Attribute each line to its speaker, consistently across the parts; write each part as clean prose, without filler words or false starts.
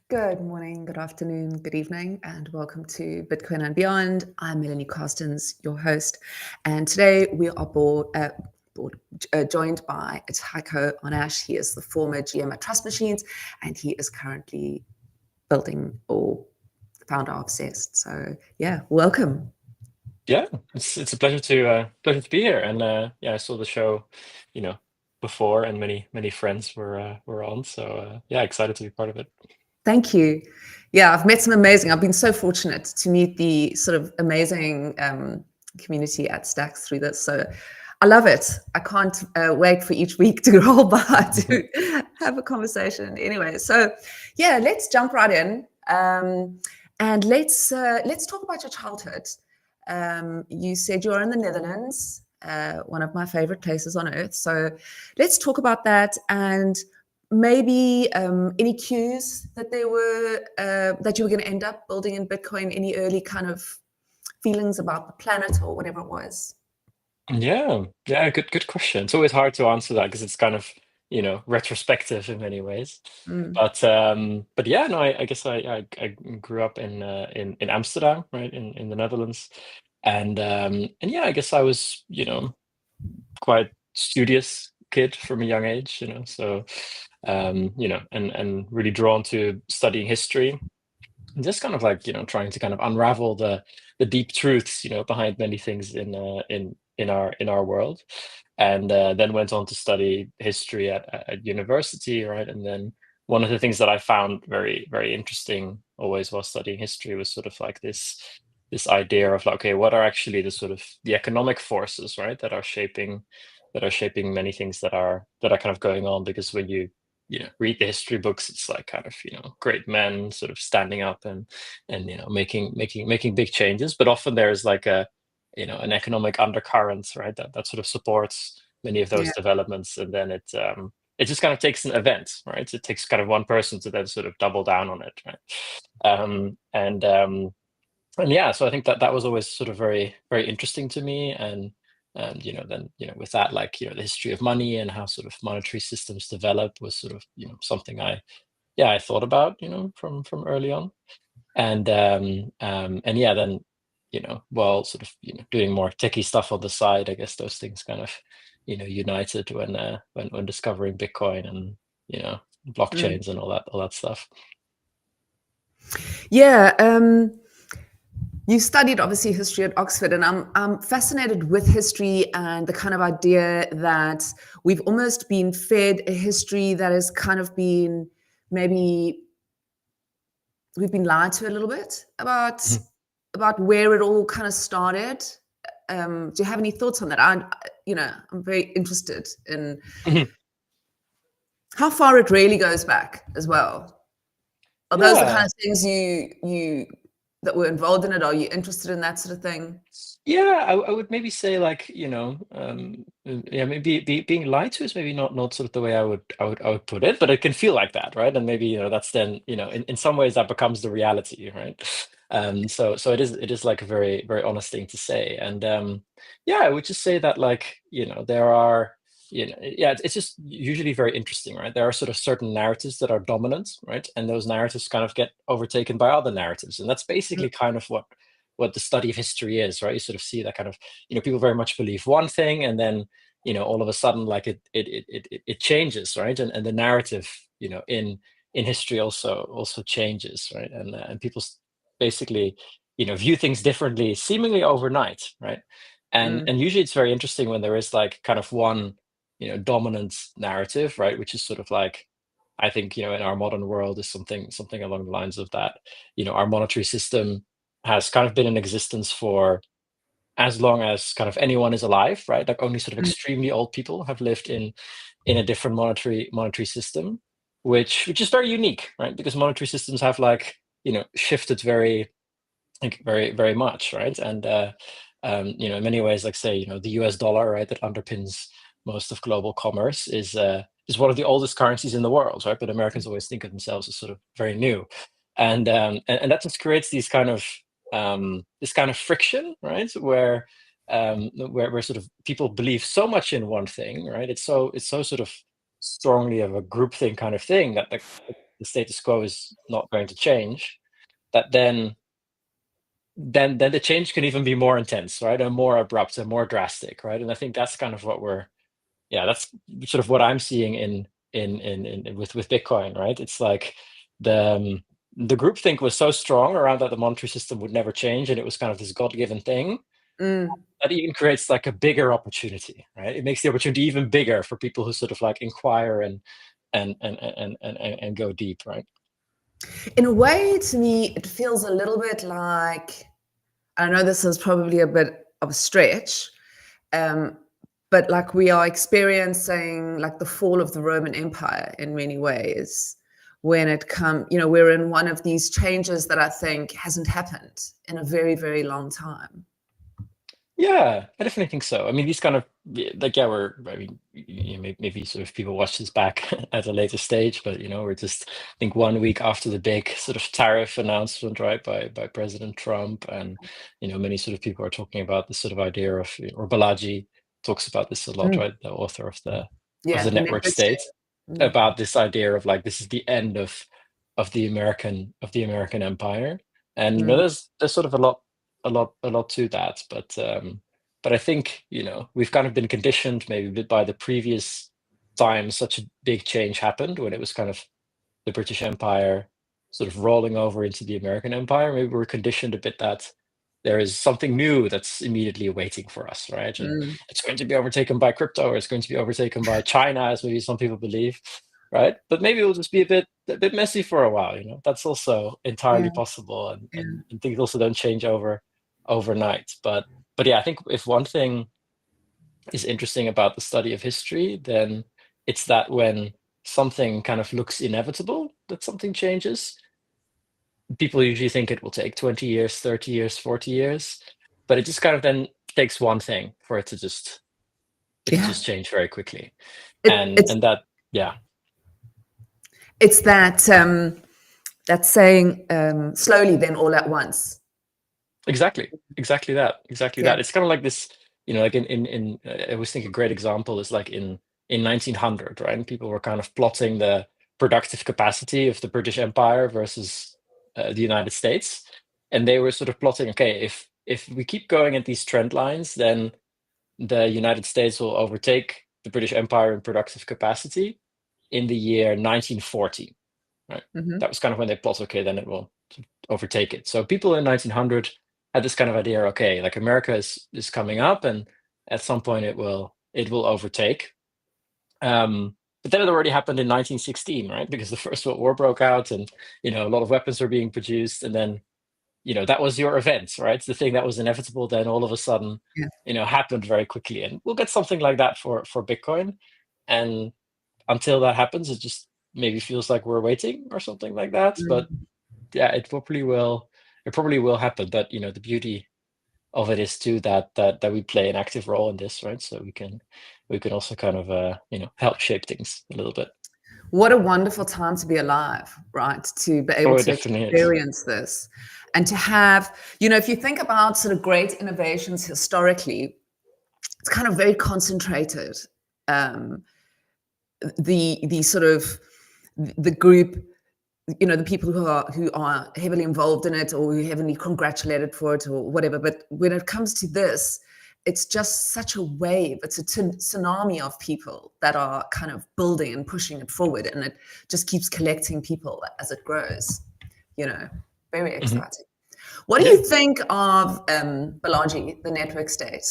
Speaker 1: Good morning, good afternoon, good evening, and welcome to Bitcoin and Beyond. I'm Melanie Carstens, your host, and today we are joined by Tycho Onnasch. He is the former GM at Trust Machines, and he is currently building or founder of Zest. So, yeah, welcome.
Speaker 2: Yeah, it's a pleasure to be here, and yeah, I saw the show, before, and many friends were on, so yeah, excited to be part of it.
Speaker 1: Thank you. Yeah, I've met some amazing. I've been so fortunate to meet the sort of amazing community at Stacks through this. So I love it. I can't wait for each week to roll by to have a conversation. Anyway, so yeah, let's jump right in and let's talk about your childhood. You said you are in the Netherlands, one of my favorite places on earth. So let's talk about that and maybe any cues that there were that you were going to end up building in Bitcoin, any early kind of feelings about the planet or whatever it was?
Speaker 2: Yeah, good question. It's always hard to answer that because it's kind of, retrospective in many ways.
Speaker 1: Mm.
Speaker 2: But yeah, no, I guess I grew up in Amsterdam, right, in the Netherlands, and yeah, I guess I was, quite studious kid from a young age, so and really drawn to studying history, and just kind of like, trying to kind of unravel the deep truths, behind many things in our world. And then went on to study history at university, right? And then one of the things that I found very, very interesting always while studying history was sort of like this idea of like, okay, what are actually the sort of the economic forces, right, that are shaping many things that are kind of going on. Because when you read the history books, it's like kind of, great men sort of standing up and making big changes, but often there's like an economic undercurrent, right, that sort of supports many of
Speaker 1: Yeah.
Speaker 2: those developments. And then it just kind of takes an event, right? It takes kind of one person to then sort of double down on it, right? And yeah, so I think that was always sort of very, very interesting to me. And then with that, like, the history of money and how sort of monetary systems develop was sort of, something I thought about, from early on. And yeah, then, while sort of, doing more techie stuff on the side, I guess those things kind of, united when discovering Bitcoin and,
Speaker 1: Mm.
Speaker 2: blockchains and all that stuff.
Speaker 1: Yeah. You studied obviously history at Oxford, and I'm fascinated with history and the kind of idea that we've almost been fed a history that has kind of been maybe we've been lied to a little bit about where it all kind of started. Do you have any thoughts on that? I'm very interested in
Speaker 2: Mhm.
Speaker 1: how far it really goes back as well. Are those the kind
Speaker 2: Yeah.
Speaker 1: of things you that were involved in it? Are you interested in that sort of thing?
Speaker 2: Yeah, I would maybe say, like, yeah, maybe being lied to is maybe not sort of the way I would put it, but it can feel like that, right? And maybe, that's then, in some ways that becomes the reality, right? So it is like a very, very honest thing to say. And yeah, I would just say that, like, there are, yeah, it's just usually very interesting, right? There are sort of certain narratives that are dominant, right? And those narratives kind of get overtaken by other narratives. And that's basically kind of what the study of history is, right? You sort of see that kind of, people very much believe one thing, and then, all of a sudden, like it changes, right? And the narrative, in history also changes, right? And people basically, view things differently, seemingly overnight, right? And
Speaker 1: Mm,
Speaker 2: and usually it's very interesting when there is like kind of one, dominant narrative, right? Which is sort of like, I think, in our modern world is something along the lines of that. Our monetary system has kind of been in existence for as long as kind of anyone is alive, right? Like only sort of
Speaker 1: mm,
Speaker 2: extremely old people have lived in a different monetary system, which is very unique, right? Because monetary systems have, like, shifted very, like, very, very much, right? And in many ways, like, say, the US dollar, right, that underpins most of global commerce is one of the oldest currencies in the world, right? But Americans always think of themselves as sort of very new. And that just creates these kind of this kind of friction, right? Where sort of people believe so much in one thing, right? It's so sort of strongly of a group thing kind of thing that the status quo is not going to change, that then the change can even be more intense, right? And more abrupt and more drastic, right? And I think that's kind of what that's sort of what I'm seeing in with Bitcoin, right? It's like the groupthink was so strong around that the monetary system would never change, and it was kind of this God-given thing that even creates like a bigger opportunity, right? It makes the opportunity even bigger for people who sort of like inquire and go deep, right?
Speaker 1: In a way, to me, it feels a little bit like, I know this is probably a bit of a stretch, but like we are experiencing like the fall of the Roman Empire in many ways. When it comes, we're in one of these changes that I think hasn't happened in a very, very long time.
Speaker 2: Yeah, I definitely think so. I mean, these kind of I mean, maybe sort of people watch this back at a later stage, but we're just, I think, 1 week after the big sort of tariff announcement, right, by President Trump, and many sort of people are talking about this sort of idea of, or Balaji talks about this a lot, right, the author of the network state, about this idea of like, this is the end of the American empire, and there's sort of a lot to that, but I think we've kind of been conditioned maybe a bit by the previous time such a big change happened, when it was kind of the British Empire sort of rolling over into the American empire. Maybe we're conditioned a bit that there is something new that's immediately waiting for us, right? And it's going to be overtaken by crypto, or it's going to be overtaken by China, as maybe some people believe, right? But maybe it'll just be a bit messy for a while. That's also entirely possible, and things also don't change overnight. But yeah, I think if one thing is interesting about the study of history, then it's that when something kind of looks inevitable, that something changes, people usually think it will take 20 years, 30 years, 40 years, but it just kind of then takes one thing for it to just change very quickly. And that, yeah.
Speaker 1: It's that saying, slowly then all at once.
Speaker 2: Exactly that. It's kind of like this, like in I always think a great example is like in 1900, right? And people were kind of plotting the productive capacity of the British Empire versus the United States, and they were sort of plotting, okay, if we keep going at these trend lines, then the United States will overtake the British Empire in productive capacity in the year 1940, right? That was kind of when they plot, okay, then it will overtake it. So people in 1900 had this kind of idea, okay, like America is coming up, and at some point it will overtake. But then it already happened in 1916, right? Because the First World War broke out, and a lot of weapons were being produced, and then that was your event, right? The thing that was inevitable then all of a sudden happened very quickly, and we'll get something like that for Bitcoin. And until that happens, it just maybe feels like we're waiting or something like that. But yeah, it probably will happen. But the beauty of it is too that we play an active role in this, right? So we can also kind of help shape things a little bit.
Speaker 1: What a wonderful time to be alive, right? To be able to experience this, and to have, if you think about sort of great innovations historically, it's kind of very concentrated. The sort of the group, the people who are heavily involved in it, or who heavily congratulated for it, or whatever. But when it comes to this, it's just such a wave. It's a tsunami of people that are kind of building and pushing it forward, and it just keeps collecting people as it grows. Very exciting. What do you think of Balaji, the network state?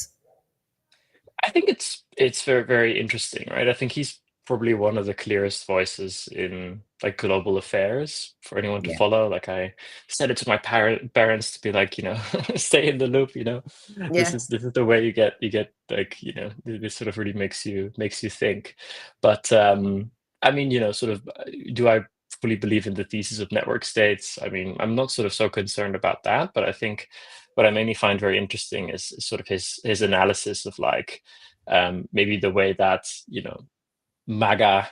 Speaker 2: I think it's very, very interesting, right? I think he's probably one of the clearest voices in like global affairs for anyone to follow. Like, I said it to my parents to be like, stay in the loop. This is the way you get like, this sort of really makes you think. But I mean, sort of, do I fully believe in the thesis of network states? I mean, I'm not sort of so concerned about that, but I think what I mainly find very interesting is sort of his analysis of like maybe the way that MAGA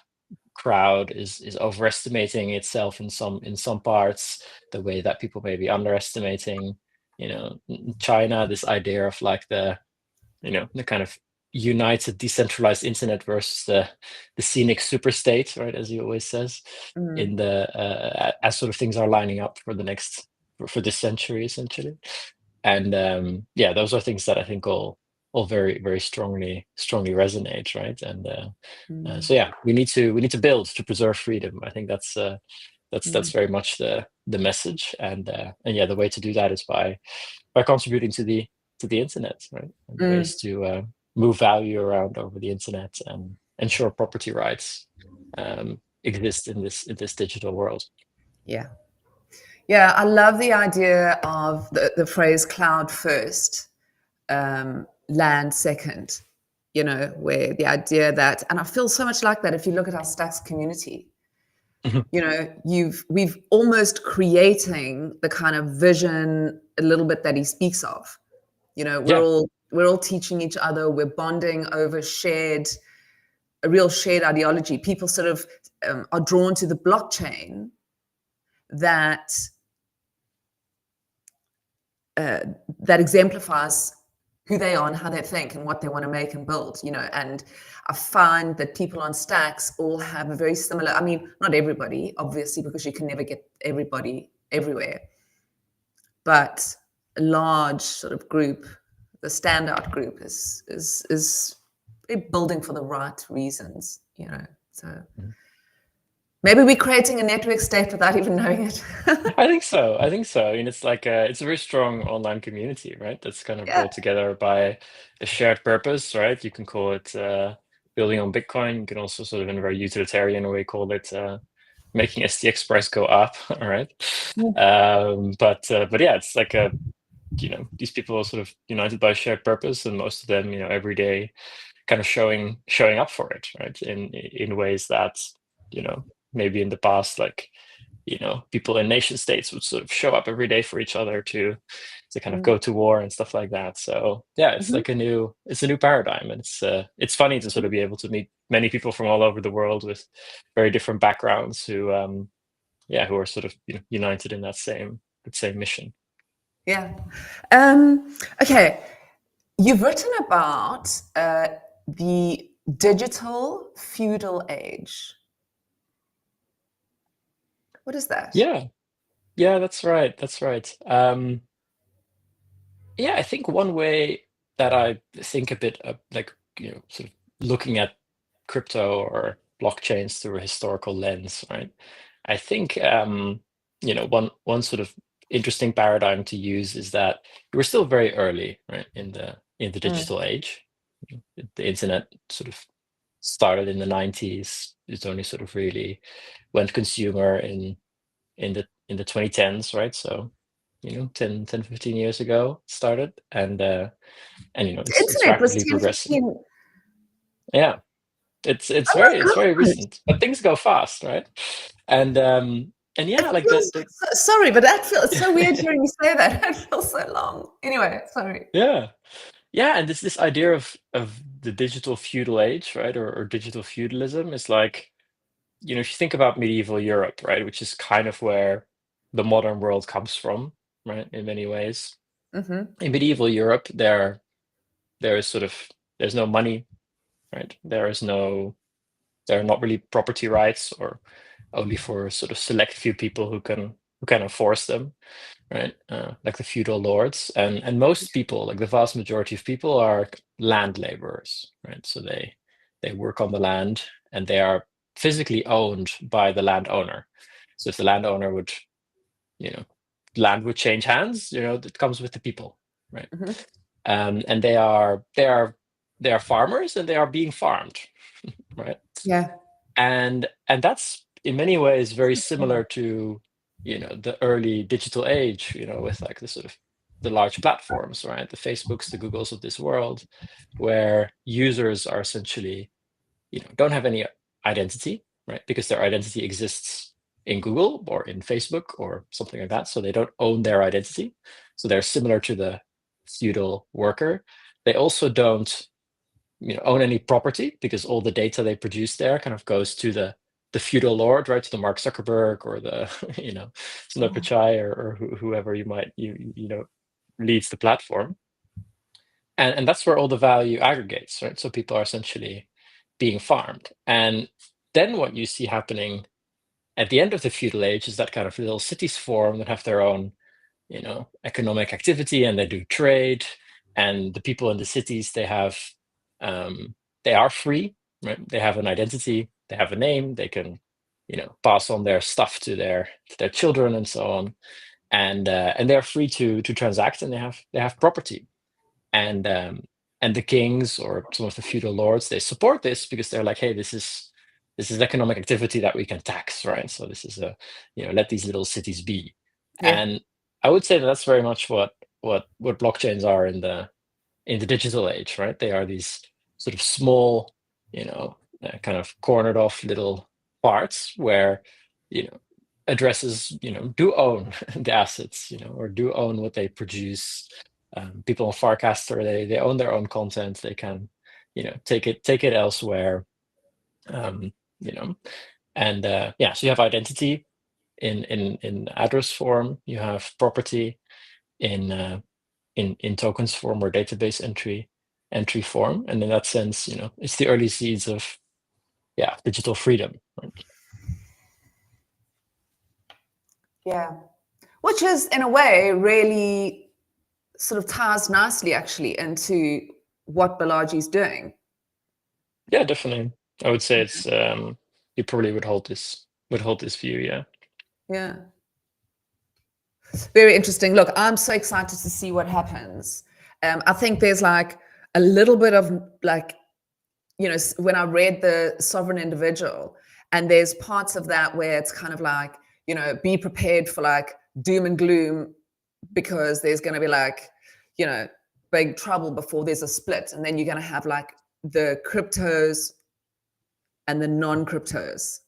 Speaker 2: crowd is overestimating itself in some parts, the way that people may be underestimating China, this idea of like the kind of united decentralized internet versus the scenic superstate, right, as he always says, in the as sort of things are lining up for the next for this century essentially. And yeah, those are things that I think all very very strongly resonate, right? And so yeah, we need to build to preserve freedom. I think that's very much the message, and yeah, the way to do that is by contributing to the internet, right? And ways to move value around over the internet and ensure property rights exist in this digital world.
Speaker 1: Yeah. Yeah, I love the idea of the phrase cloud first, land second, you know, where the idea that, and I feel so much like that if you look at our Stacks community, you know, we've almost creating the kind of vision a little bit that he speaks of. You know, we're all teaching each other, we're bonding over a real shared ideology. People sort of are drawn to the blockchain that that exemplifies who they are and how they think and what they want to make and build, you know. And I find that people on Stacks all have a very similar, I mean, not everybody, obviously, because you can never get everybody everywhere, but a large sort of group, the standout group is building for the right reasons, you know. So maybe we're creating a network state without even knowing it.
Speaker 2: I think so. And it's like it's a very strong online community, right? That's kind of brought together by a shared purpose, right? You can call it building on Bitcoin. You can also sort of in a very utilitarian way call it making STX price go up, all right? But yeah, it's like these people are sort of united by a shared purpose, and most of them, every day kind of showing up for it, right? In ways that, maybe in the past, like, people in nation states would sort of show up every day for each other to kind of go to war and stuff like that. So yeah, it's like a new paradigm, and it's funny to sort of be able to meet many people from all over the world with very different backgrounds who are sort of united in that same mission.
Speaker 1: Yeah. Okay. You've written about the digital feudal age. What is that?
Speaker 2: Yeah, that's right. Yeah, I think one way that I think a bit of, like, sort of looking at crypto or blockchains through a historical lens, right? I think one sort of interesting paradigm to use is that we're still very early, right, in the digital age. The internet sort of started in the 90s. It only sort of really went consumer in the 2010s, right? So 10 15 years ago it started, and
Speaker 1: The
Speaker 2: it's
Speaker 1: internet was
Speaker 2: rapidly
Speaker 1: 10,
Speaker 2: progressing.
Speaker 1: 15.
Speaker 2: Yeah, it's
Speaker 1: Oh my
Speaker 2: very
Speaker 1: God.
Speaker 2: recent, but things go fast, right? And yeah,
Speaker 1: It
Speaker 2: like
Speaker 1: feels,
Speaker 2: the
Speaker 1: sorry, but that feels so weird hearing you say that. It feels so long. Anyway, sorry.
Speaker 2: yeah, and this idea of the digital feudal age, right, or digital feudalism is like, if you think about medieval Europe, right, which is kind of where the modern world comes from, right, in many ways. In medieval Europe, there is sort of, there's no money, right? There are not really property rights, or only for sort of select few people who can enforce them, right? Like the feudal lords, and most people, like the vast majority of people, are land laborers, right? So they work on the land, and they are physically owned by the landowner. So if the landowner would, land would change hands, it comes with the people, right? And they are farmers, and they are being farmed, right?
Speaker 1: Yeah.
Speaker 2: And that's in many ways very similar to the early digital age, with like the sort of the large platforms, right? The Facebooks, the Googles of this world, where users are essentially don't have any identity, right? Because their identity exists in Google or in Facebook or something like that. So they don't own their identity. So they're similar to the feudal worker. They also don't own any property, because all the data they produce there kind of goes to the feudal lord, right? To the Mark Zuckerberg or the Sundar Pichai, or whoever you might leads the platform. and that's where all the value aggregates, right? So people are essentially being farmed. And then what you see happening at the end of the feudal age is that kind of little cities form that have their own, economic activity, and they do trade. And the people in the cities, they are free, right? They have an identity, they have a name, they can, pass on their stuff to their children and so on. And they're free to transact, and they have property. And the kings or some of the feudal lords, they support this because they're like, hey, this is economic activity that we can tax, right? So this is let these little cities be.
Speaker 1: Yeah.
Speaker 2: And I would say that's very much what blockchains are in the digital age, right? They are these sort of small, kind of cornered off little parts where addresses do own the assets, or do own what they produce. People on Farcaster, they own their own content. They can take it elsewhere. um, and so you have identity in address form, you have property in in tokens form or database entry form, and in that sense, it's the early seeds of digital freedom, right?
Speaker 1: Yeah. Which is, in a way, really sort of ties nicely, actually, into what Balaji's doing.
Speaker 2: Yeah, definitely. I would say it's you probably would hold this view. Yeah.
Speaker 1: Yeah. Very interesting. Look, I'm so excited to see what happens. I think there's like a little bit of like, when I read the sovereign individual, and there's parts of that where it's kind of like, be prepared for like doom and gloom, because there's going to be like, big trouble before there's a split. And then you're going to have like the cryptos and the non-cryptos.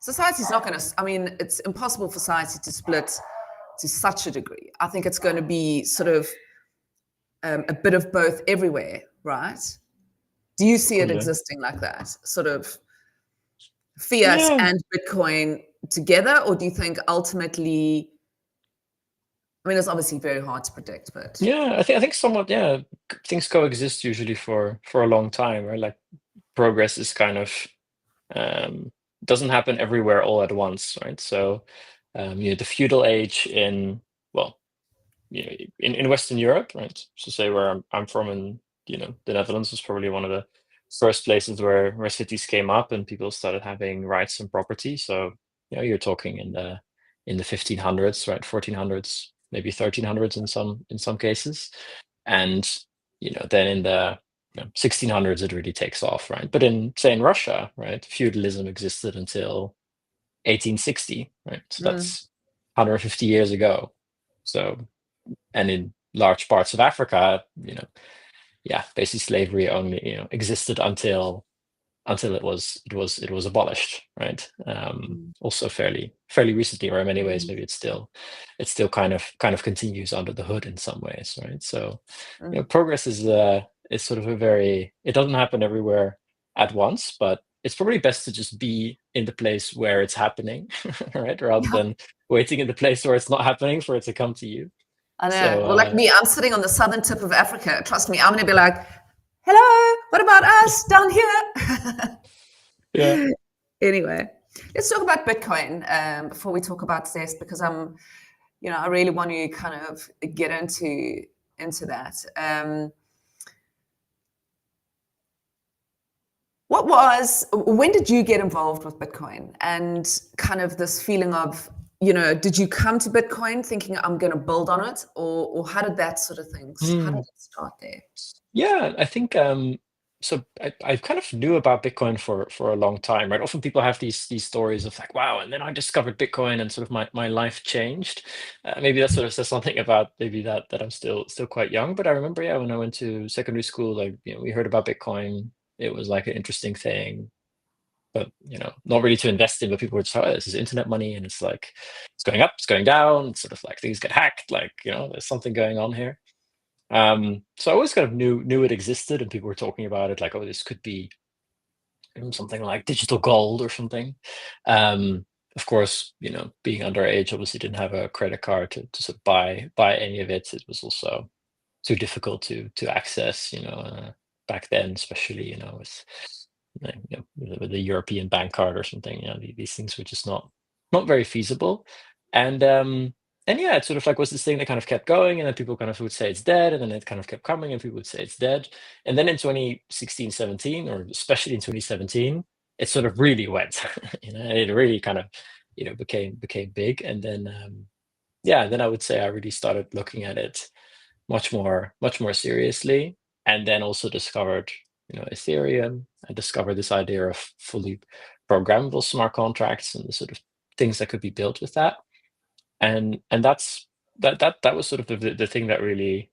Speaker 1: Society's not going to, I mean, it's impossible for society to split to such a degree. I think it's going to be sort of a bit of both everywhere, right? Do you see it existing like that, sort of fiat and Bitcoin together? Or do you think ultimately, I mean, it's obviously very hard to predict, but
Speaker 2: Yeah, I think somewhat, things coexist usually for a long time, right? Like progress is kind of doesn't happen everywhere all at once, right? So the feudal age well, in Western Europe, right? So say where I'm from, in the Netherlands was probably one of the first places where cities came up and people started having rights and property. So you're talking in the 1500s, right? 1400s, maybe 1300s in some cases. And then in the 1600s it really takes off, right? But in Russia, right, feudalism existed until 1860, right? So that's 150 years ago. So, and in large parts of Africa, basically slavery only existed until it was abolished, right? Also fairly recently, or in many ways maybe it still kind of continues under the hood in some ways, right? So progress is sort of it doesn't happen everywhere at once, but it's probably best to just be in the place where it's happening, right? Rather than waiting in the place where it's not happening for it to come to you.
Speaker 1: I know.
Speaker 2: So,
Speaker 1: well, like me, I'm sitting on the southern tip of Africa. Trust me, I'm going to be like, hello, what about us down here?
Speaker 2: yeah.
Speaker 1: Anyway, let's talk about Bitcoin before we talk about Zest, because I really want to kind of get into that. When did you get involved with Bitcoin, and kind of this feeling of, did you come to Bitcoin thinking I'm going to build on it, or how did that sort of thing, how did it start there?
Speaker 2: Yeah, I think so I kind of knew about Bitcoin for a long time, right? Often people have these stories of like, wow, and then I discovered Bitcoin and sort of my life changed. Maybe that sort of says something about maybe that I'm still quite young. But I remember, when I went to secondary school, like, we heard about Bitcoin. It was like an interesting thing, but not really to invest in. But people were just, oh, this is internet money, and it's like it's going up, it's going down. It's sort of like things get hacked. Like, there's something going on here. So I always kind of knew it existed, and people were talking about it like, oh, this could be something like digital gold or something. Of course, being underage, obviously didn't have a credit card to sort of buy any of it. It was also too difficult to access, back then, especially, with with the European bank card or something. These things were just not very feasible. And yeah, it sort of like was this thing that kind of kept going, and then people kind of would say it's dead, and then it kind of kept coming, and people would say it's dead. And then in 2016, 17, or especially in 2017, it sort of really went. It really kind of became big. And then then I would say I really started looking at it much more seriously, and then also discovered Ethereum. I discovered this idea of fully programmable smart contracts and the sort of things that could be built with that. And that was sort of the thing that really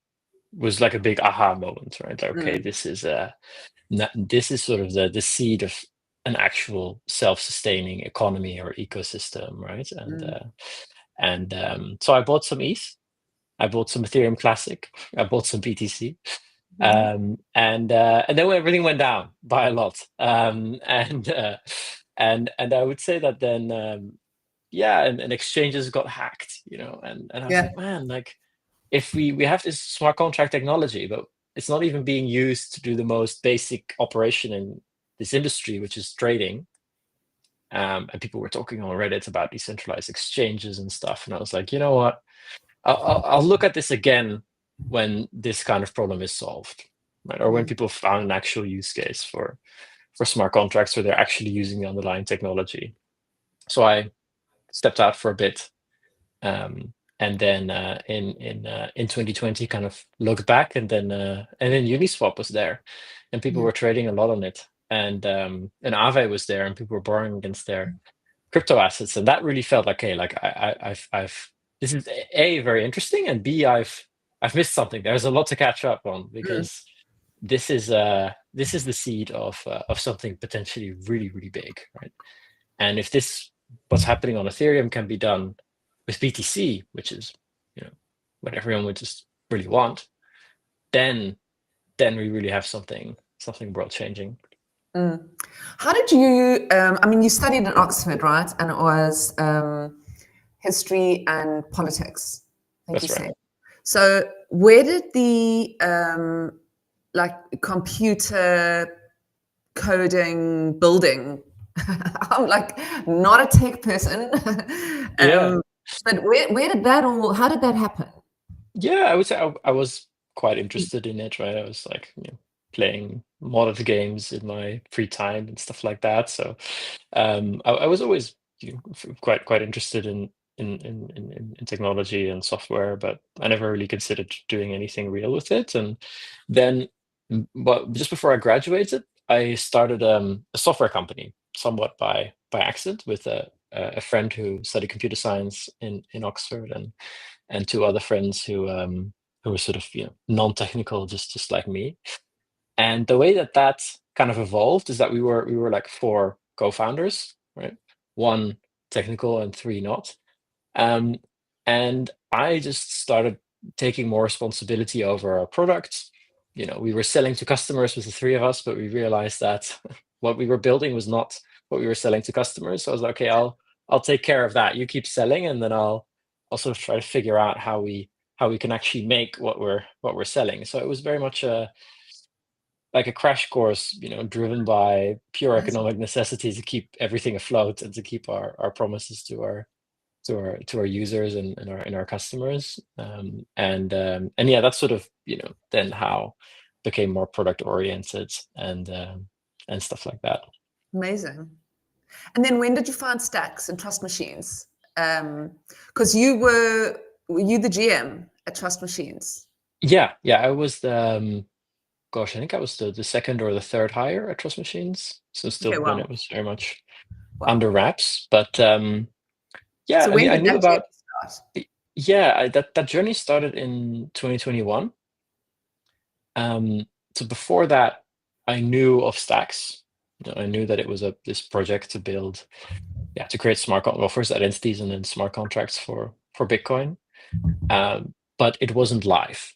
Speaker 2: was like a big aha moment, right? Like, okay, this is sort of the seed of an actual self-sustaining economy or ecosystem, right? And so I bought some ETH, I bought some Ethereum Classic, I bought some BTC, and then everything went down by a lot, and I would say that then and exchanges got hacked, and I was like, man, like, if we have this smart contract technology, but it's not even being used to do the most basic operation in this industry, which is trading. And people were talking on Reddit about decentralized exchanges and stuff, and I was like, you know what? I'll look at this again when this kind of problem is solved, right? Or when people found an actual use case for smart contracts where they're actually using the underlying technology. So I stepped out for a bit, and then in 2020 kind of looked back, and then Uniswap was there, and people were trading a lot on it, and Aave was there, and people were borrowing against their crypto assets, and that really felt like, hey, like I've this is A, very interesting, and B, I've missed something. There's a lot to catch up on, because this is the seed of something potentially really, really big, right? And if what's happening on Ethereum can be done with BTC, which is what everyone would just really want, then we really have something world changing.
Speaker 1: How did you? You studied at Oxford, right? And it was history and politics.
Speaker 2: That's right.
Speaker 1: So where did the computer coding building? I'm like not a tech person, but where did that all? How did that happen?
Speaker 2: Yeah, I would say I was quite interested in it, right? I was like playing modded games in my free time and stuff like that. So I was always quite interested in technology and software, but I never really considered doing anything real with it. And then, but just before I graduated, I started a software company, somewhat by accident, with a friend who studied computer science in Oxford, and two other friends who were sort of non-technical, just like me. And the way that kind of evolved is that we were like 4 co-founders, right? 1 technical and 3 not. And I just started taking more responsibility over our products. We were selling to customers with the 3 of us, but we realized that what we were building was not what we were selling to customers. So I was like, okay, I'll take care of that. You keep selling, and then I'll also try to figure out how we can actually make what we're selling. So it was very much like a crash course, driven by pure economic necessity to keep everything afloat and to keep our promises to our users and our customers. And yeah, that's sort of then how became more product oriented and stuff like that.
Speaker 1: Amazing. And then when did you find Stacks and Trust Machines? Because were you the GM at Trust Machines?
Speaker 2: Yeah, I was the I think I was the second or the third hire at Trust Machines. So still when it was very much under wraps. But yeah,
Speaker 1: so when
Speaker 2: I knew about
Speaker 1: start?
Speaker 2: Yeah, that journey started in 2021. So before that, I knew of Stacks. I knew that it was this project to build, to create first identities and then smart contracts for Bitcoin. But it wasn't live.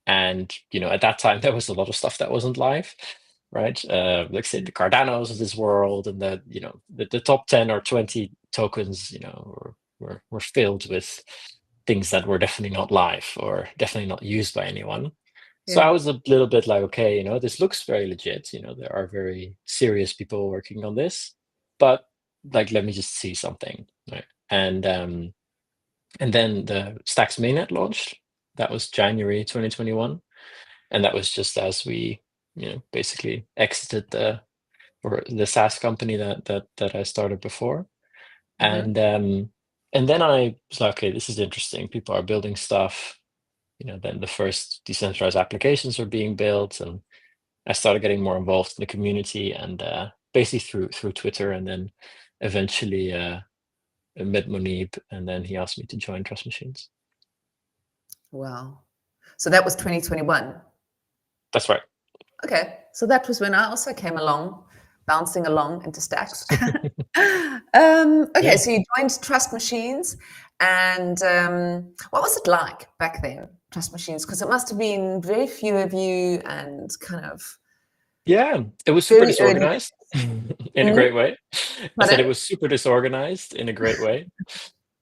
Speaker 2: And at that time there was a lot of stuff that wasn't live, right? Like say the Cardanos of this world, and the top 10 or 20 tokens, were filled with things that were definitely not live or definitely not used by anyone. So I
Speaker 1: Yeah.
Speaker 2: was a little bit like, okay, this looks very legit. There are very serious people working on this, but like, let me just see something, right? And then the Stacks mainnet launched. That was January 2021, and that was just as we, basically exited the SaaS company that I started before.
Speaker 1: Hmm.
Speaker 2: And then I was like, okay, this is interesting. People are building stuff. Then the first decentralized applications are being built, and I started getting more involved in the community, and basically through Twitter, and then eventually met Monib, and then he asked me to join Trust Machines.
Speaker 1: Wow. So that was 2021.
Speaker 2: That's right.
Speaker 1: Okay. So that was when I also came along, bouncing along into Stacks. Okay.
Speaker 2: Yeah.
Speaker 1: So you joined Trust Machines. And what was it like back then, Trust Machines? Because it must have been very few of you and kind of
Speaker 2: Yeah, it was super
Speaker 1: very early.
Speaker 2: disorganized in a
Speaker 1: Mm,
Speaker 2: great way. I said
Speaker 1: pardon?
Speaker 2: it was super disorganized in a great way.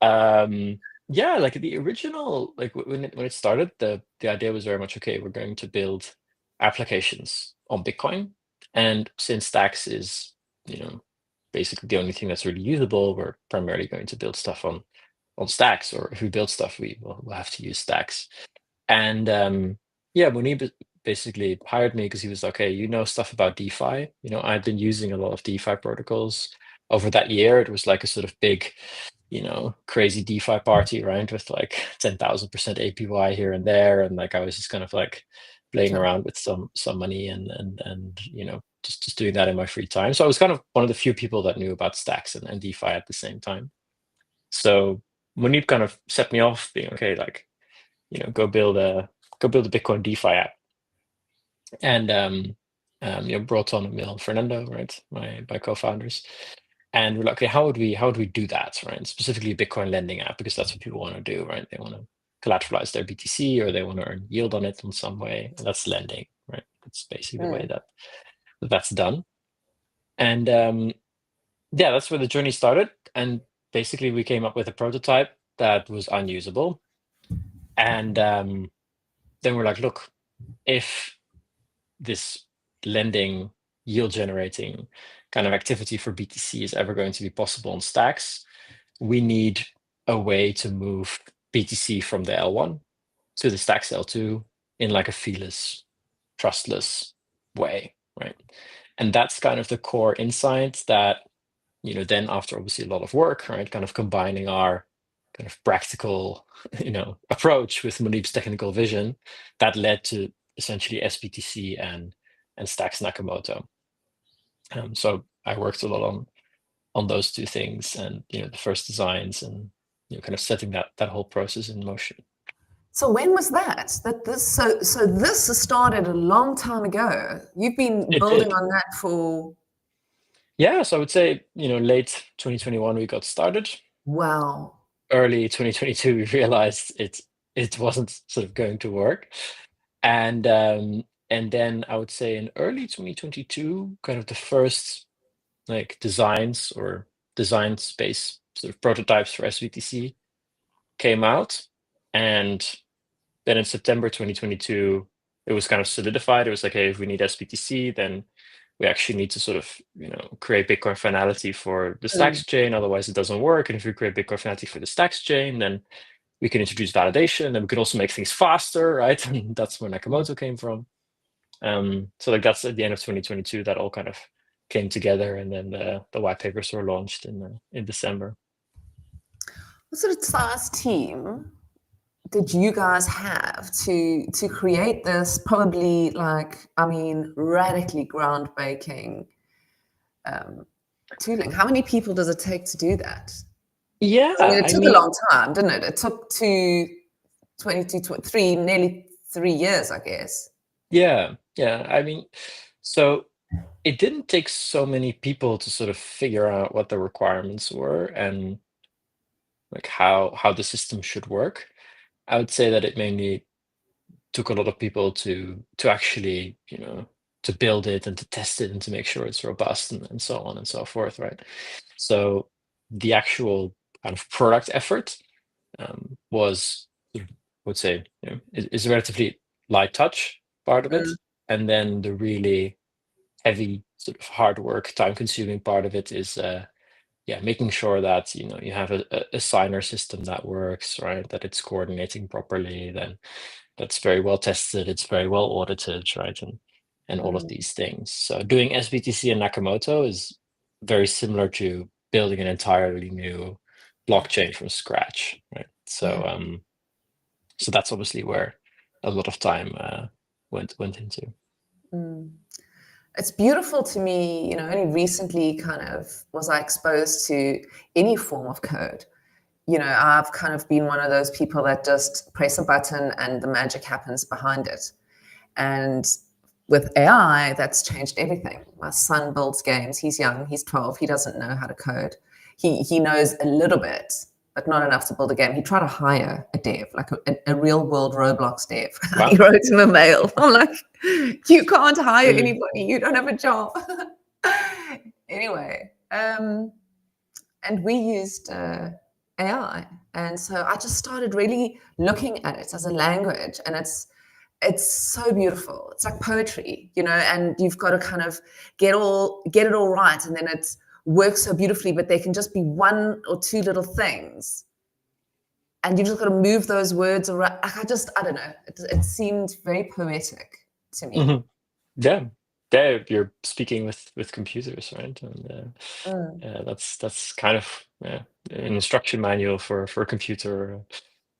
Speaker 2: Um, yeah, like the original, like when it started, the idea was very much, okay, we're going to build applications on Bitcoin, and since Stacks is, basically the only thing that's really usable, we're primarily going to build stuff on Stacks, or if we build stuff, we'll have to use Stacks. And yeah, Munib basically hired me because he was like, okay, stuff about DeFi. I've been using a lot of DeFi protocols over that year. It was like a sort of big, crazy DeFi party, right? With like 10,000% APY here and there. And like I was just kind of like playing
Speaker 1: Sure.
Speaker 2: around with some money, and just doing that in my free time. So I was kind of one of the few people that knew about Stacks and DeFi at the same time. So Munib kind of set me off being okay, like, go build a Bitcoin DeFi app, and brought on Emil and Fernando, right, my co-founders, and we're like, okay, how would we do that, right? Specifically, a Bitcoin lending app, because that's what people want to do, right? They want to collateralize their BTC, or they want to earn yield on it in some way, and that's lending, right? That's basically the way
Speaker 1: Mm.
Speaker 2: that's done, and yeah, that's where the journey started, and basically we came up with a prototype that was unusable, and then we're like, look, if this lending yield generating kind of activity for BTC is ever going to be possible on Stacks, we need a way to move BTC from the L1 to the Stacks L2 in like a feeless, trustless way, right? And that's kind of the core insight that, then after obviously a lot of work, right, kind of combining our kind of practical, approach with Munib's technical vision, that led to essentially SBTC and Stacks Nakamoto. So I worked a lot on those two things, and the first designs, and kind of setting that whole process in motion.
Speaker 1: So when was that? So this started a long time ago. You've been
Speaker 2: It
Speaker 1: building
Speaker 2: did.
Speaker 1: on that for
Speaker 2: Yeah, so I would say, late 2021 we got started.
Speaker 1: wow.
Speaker 2: Early 2022 we realized it wasn't sort of going to work. And then I would say in early 2022, kind of the first like designs or design space sort of prototypes for SVTC came out. And then in September 2022, it was kind of solidified. It was like, hey, if we need SBTC, then we actually need to sort of, create Bitcoin finality for the
Speaker 1: Mm.
Speaker 2: Stacks chain. Otherwise, it doesn't work. And if we create Bitcoin finality for the Stacks chain, then we can introduce validation, and we can also make things faster, right? And that's where Nakamoto came from. So like that's at the end of 2022 that all kind of came together, and then the white papers were launched in December.
Speaker 1: What sort of size team did you guys have to create this probably like, I mean, radically groundbreaking tooling? How many people does it take to do that?
Speaker 2: Yeah,
Speaker 1: I mean, it
Speaker 2: I
Speaker 1: took a
Speaker 2: mean,
Speaker 1: long time, didn't it? It took 22, 23, nearly 3 years, I guess.
Speaker 2: yeah. I mean, so it didn't take so many people to sort of figure out what the requirements were, and like how the system should work. I would say that it mainly took a lot of people to actually, to build it and to test it and to make sure it's robust, and so on and so forth, right? So the actual kind of product effort was, I would say, is relatively light touch. part of it, and then the really heavy sort of hard work, time-consuming part of it is making sure that you have a signer system that works, right? That it's coordinating properly, then that's very well tested, it's very well audited, right? And all of these things. So doing SBTC and Nakamoto is very similar to building an entirely new blockchain from scratch, right? So so that's obviously where a lot of time went into.
Speaker 1: It's beautiful to me, only recently kind of was I exposed to any form of code. I've kind of been one of those people that just press a button and the magic happens behind it. And with AI, that's changed everything. My son builds games. He's young. He's 12. He doesn't know how to code. He knows a little bit, but not enough to build a game. He tried to hire a dev, like a real world Roblox dev.
Speaker 2: Wow.
Speaker 1: He wrote him a mail. I'm like, you can't hire anybody. You don't have a job. Anyway, and we used AI. And so I just started really looking at it as a language, and it's so beautiful. It's like poetry, and you've got to kind of get it all right, and then it works so beautifully, but there can just be one or two little things, and you've just got to move those words around. I don't know. It seemed very poetic to me.
Speaker 2: Mm-hmm. Yeah, you're speaking with computers, right? And that's kind of an instruction manual for a computer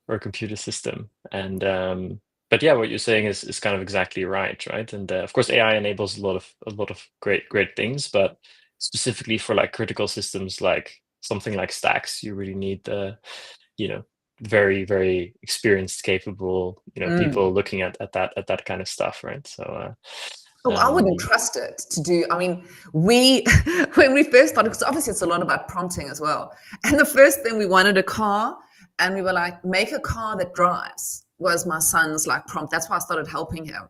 Speaker 2: or a computer system. And but yeah, what you're saying is kind of exactly right? And of course, AI enables a lot of great things, but specifically for like critical systems, like something like stacks, you really need the very, very experienced, capable people looking at that kind of stuff, right? So
Speaker 1: I wouldn't trust it to do. I mean, when we first started, because obviously it's a lot about prompting as well. And the first thing, we wanted a car, and we were like, make a car that drives, was my son's like prompt. That's why I started helping him.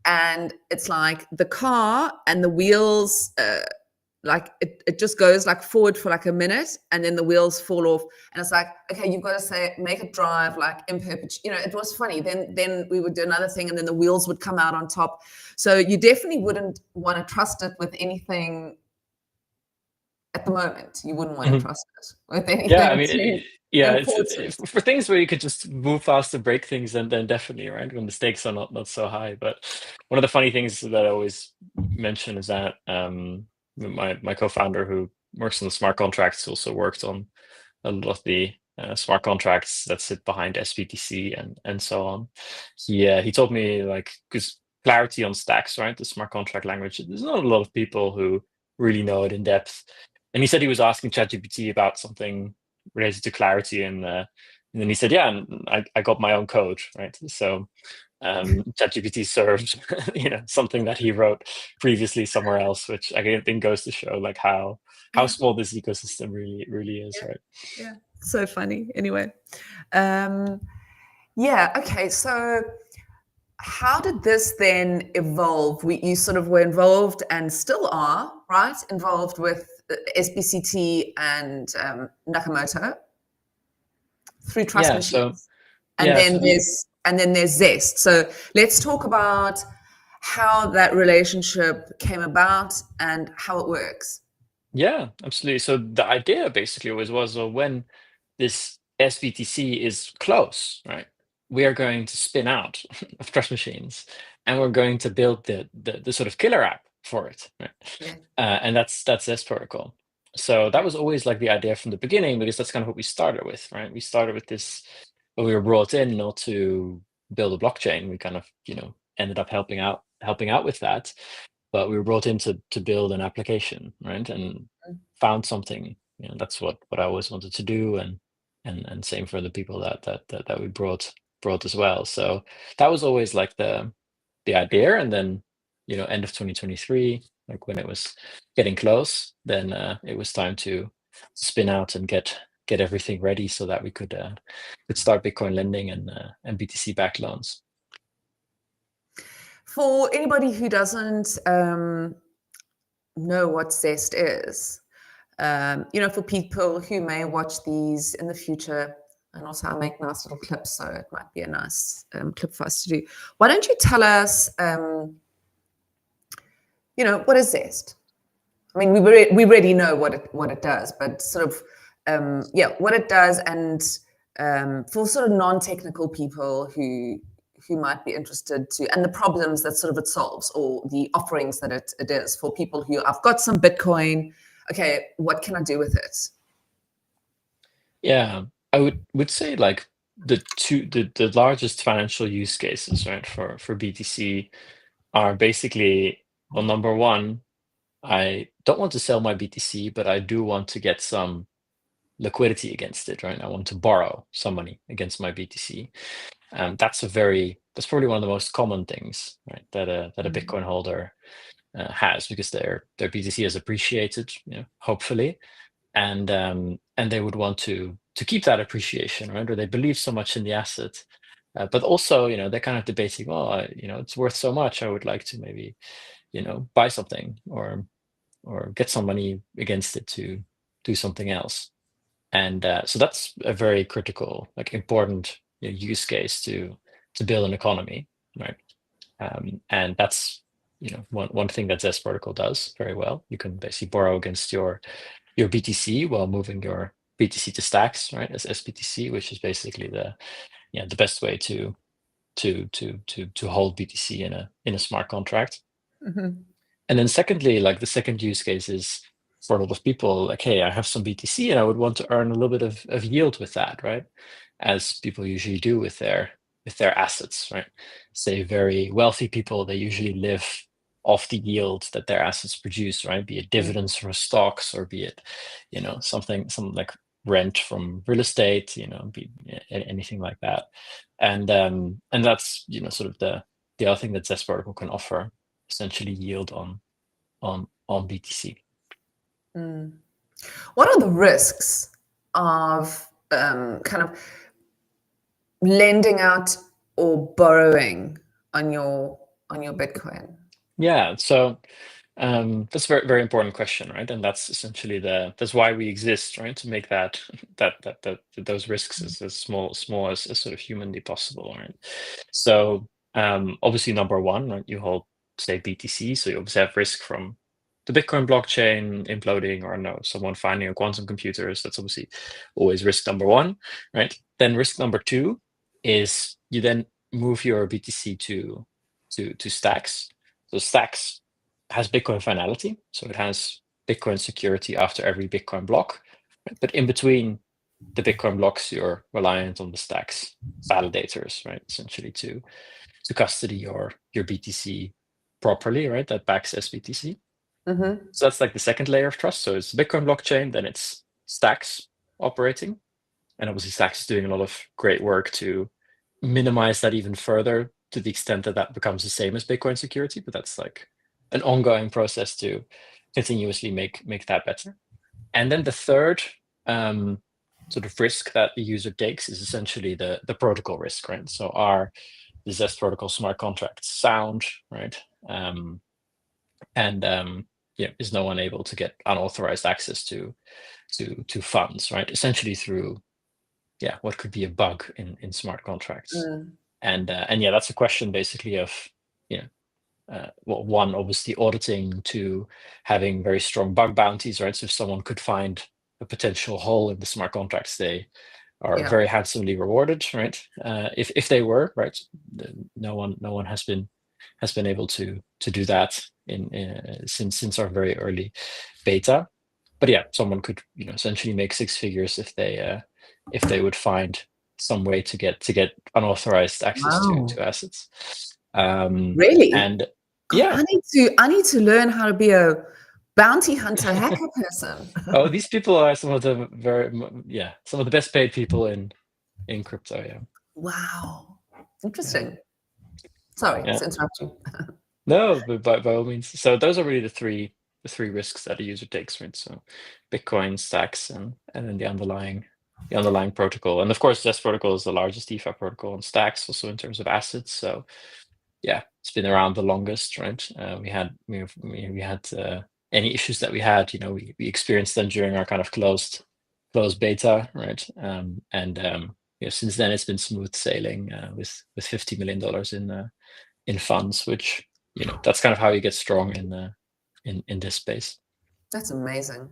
Speaker 1: And it's like the car and the wheels, like it just goes like forward for like a minute, and then the wheels fall off, and it's like, okay, you've got to say, make it drive like in perpetuity. It was funny. Then we would do another thing, and then the wheels would come out on top. So you definitely wouldn't want to trust it with anything at the moment. You wouldn't want to trust it with anything.
Speaker 2: Yeah, I mean, it's for things where you could just move fast and break things, and then definitely, right, when the stakes are not so high. But one of the funny things that I always mention is that my co-founder, who works on the smart contracts, also worked on a lot of the smart contracts that sit behind SBTC and so on. He told me, like, because clarity on stacks, right, the smart contract language, there's not a lot of people who really know it in depth. And he said he was asking ChatGPT about something related to clarity, and then he said, yeah, and I got my own code, right? So ChatGPT served something that he wrote previously somewhere else, which I think goes to show like how small this ecosystem really is, right?
Speaker 1: Yeah, so funny. Anyway, okay, so how did this then evolve? You sort of were involved and still are, right? Involved with SBCT and Nakamoto through Trust Machines. And then there's Zest. So let's talk about how that relationship came about and how it works.
Speaker 2: Yeah, absolutely. So the idea basically was when this SBTC is close, right? We are going to spin out of Trust Machines, and we're going to build the sort of killer app for it, right?
Speaker 1: Yeah.
Speaker 2: And that's Zest Protocol. So that was always like the idea from the beginning, because that's kind of what we started with, right? We started with this, but we were brought in not to build a blockchain. We kind of ended up helping out with that, but we were brought in to build an application, right? And found something. That's what I always wanted to do, and same for the people that we brought as well. So that was always like the idea. And then end of 2023, like when it was getting close, then it was time to spin out and get everything ready so that we could start Bitcoin lending and BTC backed loans.
Speaker 1: For anybody who doesn't know what Zest is, for people who may watch these in the future, And also I make nice little clips, so it might be a nice clip for us to do. Why don't you tell us, what is Zest? I mean, we already know what it does, but sort of, what it does, and for sort of non-technical people who might be interested to, and the problems that sort of it solves, or the offerings that it is for people who, I've got some Bitcoin, okay, what can I do with it?
Speaker 2: Yeah, I would say like the largest financial use cases, right, for BTC are basically, well, number one, I don't want to sell my BTC, but I do want to get some liquidity against it, right? I want to borrow some money against my BTC. That's probably one of the most common things, right? That a Bitcoin holder has, because their BTC has appreciated, hopefully, and they would want to keep that appreciation, right? Or they believe so much in the asset, but also, they're kind of debating, well, it's worth so much, I would like to maybe, buy something or get some money against it to do something else. And so that's a very critical, like, important use case to build an economy, right? And that's one thing that Zest Protocol does very well. You can basically borrow against your BTC while moving your BTC to stacks, right, as SBTC, which is basically the best way to hold BTC in a smart contract.
Speaker 1: Mm-hmm.
Speaker 2: And then secondly, like, the second use case is for a lot of people, like, hey, I have some BTC and I would want to earn a little bit of yield with that, right? As people usually do with their assets, right? Say very wealthy people, they usually live off the yield that their assets produce, right? Be it dividends from stocks, or be it, something like rent from real estate, be anything like that. And that's, sort of the other thing that Zest Protocol can offer, essentially yield on BTC.
Speaker 1: What are the risks of kind of lending out or borrowing on your Bitcoin?
Speaker 2: Yeah, so that's a very, very important question, right? And that's essentially that's why we exist, right? To make that those risks as small as sort of humanly possible, right? So obviously, number one, right, you hold, say, BTC, so you obviously have risk from the Bitcoin blockchain imploding, or no, someone finding a quantum computer. So that's obviously always risk number one, right? Then risk number two is you then move your BTC to stacks. So stacks has Bitcoin finality, so it has Bitcoin security after every Bitcoin block. Right? But in between the Bitcoin blocks, you're reliant on the stacks validators, right? Essentially to custody your BTC properly, right? That backs SBTC.
Speaker 1: Mm-hmm.
Speaker 2: So that's like the second layer of trust. So it's Bitcoin blockchain, then it's stacks operating, and obviously stacks is doing a lot of great work to minimize that even further, to the extent that becomes the same as Bitcoin security. But that's like an ongoing process to continuously make that better. And then the third sort of risk that the user takes is essentially the protocol risk, right? So are the Zest Protocol smart contracts sound, right? Is no one able to get unauthorized access to funds, right? Essentially through what could be a bug in smart contracts. And that's a question basically of one, obviously auditing, to having very strong bug bounties, right? So if someone could find a potential hole in the smart contracts, they are very handsomely rewarded, right? If they were, right, no one has been able to do that since our very early beta. But yeah, someone could essentially make six figures if they would find some way to get unauthorized access to assets.
Speaker 1: Really?
Speaker 2: And
Speaker 1: God,
Speaker 2: yeah,
Speaker 1: I need to learn how to be a bounty hunter hacker person.
Speaker 2: oh, these people are some of the some of the best paid people in crypto. Yeah.
Speaker 1: Wow, interesting. Sorry to interrupt you.
Speaker 2: No, but by all means. So those are really the three risks that a user takes, right? So Bitcoin, stacks, and then the underlying protocol. And of course, Zest Protocol is the largest DeFi protocol on stacks, also in terms of assets. So yeah, it's been around the longest, right? We had any issues that we had, we experienced them during our kind of closed beta, right? since then it's been smooth sailing with $50 million in funds, which that's kind of how you get strong in this space.
Speaker 1: That's amazing.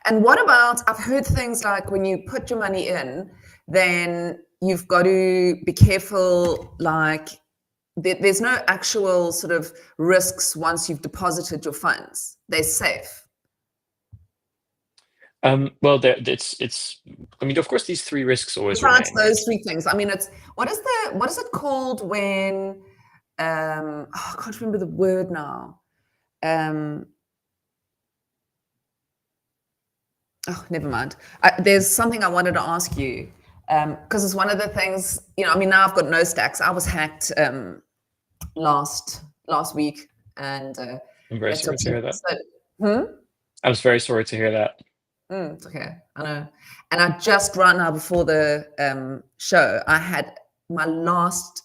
Speaker 1: And what about, I've heard things like when you put your money in, then you've got to be careful, like there's no actual sort of risks once you've deposited your funds. They're safe.
Speaker 2: Well, it's. I mean, of course, these three risks always
Speaker 1: Besides
Speaker 2: remain.
Speaker 1: those three things, I mean, it's what is it called when? I can't remember the word now. Oh, never mind. There's something I wanted to ask you because it's one of the things. I mean, now I've got no stacks. I was hacked last week, and
Speaker 2: I'm very sorry to hear that. I was very sorry to hear that.
Speaker 1: It's okay, I know. And I just right now before the show, I had my last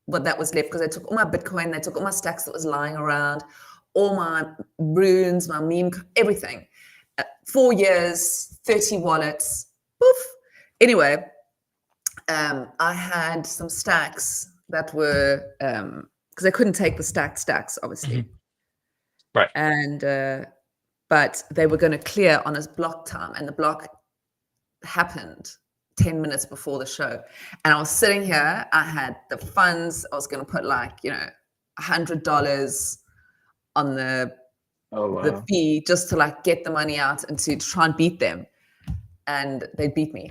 Speaker 1: what that was left because they took all my Bitcoin, they took all my stacks that was lying around, all my runes, my meme, everything. 4 years, 30 wallets. Poof. Anyway, I had some stacks that were because they couldn't take the stacks, obviously.
Speaker 2: Right.
Speaker 1: And but they were going to clear on a block time, and the block happened 10 minutes before the show. And I was sitting here, I had the funds, I was going to put like, $100 on the fee just to like get the money out and to try and beat them. And they beat me.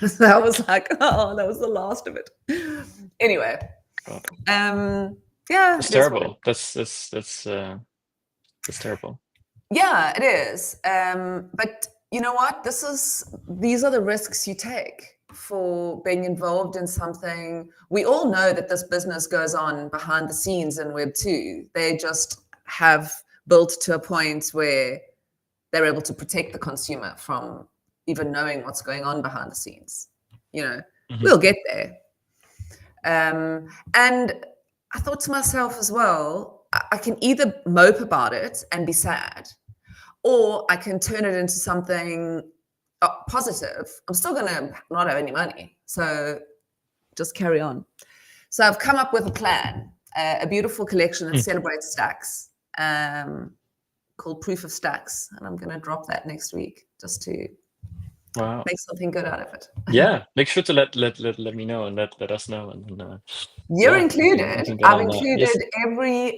Speaker 1: So I was like, oh, that was the last of it. Anyway. Yeah.
Speaker 2: It's terrible. That's terrible.
Speaker 1: Yeah, it is. But you know what? These are the risks you take for being involved in something. We all know that this business goes on behind the scenes in Web 2. They just have built to a point where they're able to protect the consumer from even knowing what's going on behind the scenes. We'll get there. And I thought to myself as well, I can either mope about it and be sad, or I can turn it into something positive. I'm still going to not have any money, so just carry on. So I've come up with a plan, a beautiful collection that celebrates stacks called Proof of Stacks, and I'm going to drop that next week just to make something good out of it.
Speaker 2: Yeah, make sure to let me know and let us know. And
Speaker 1: you're included. I've included every.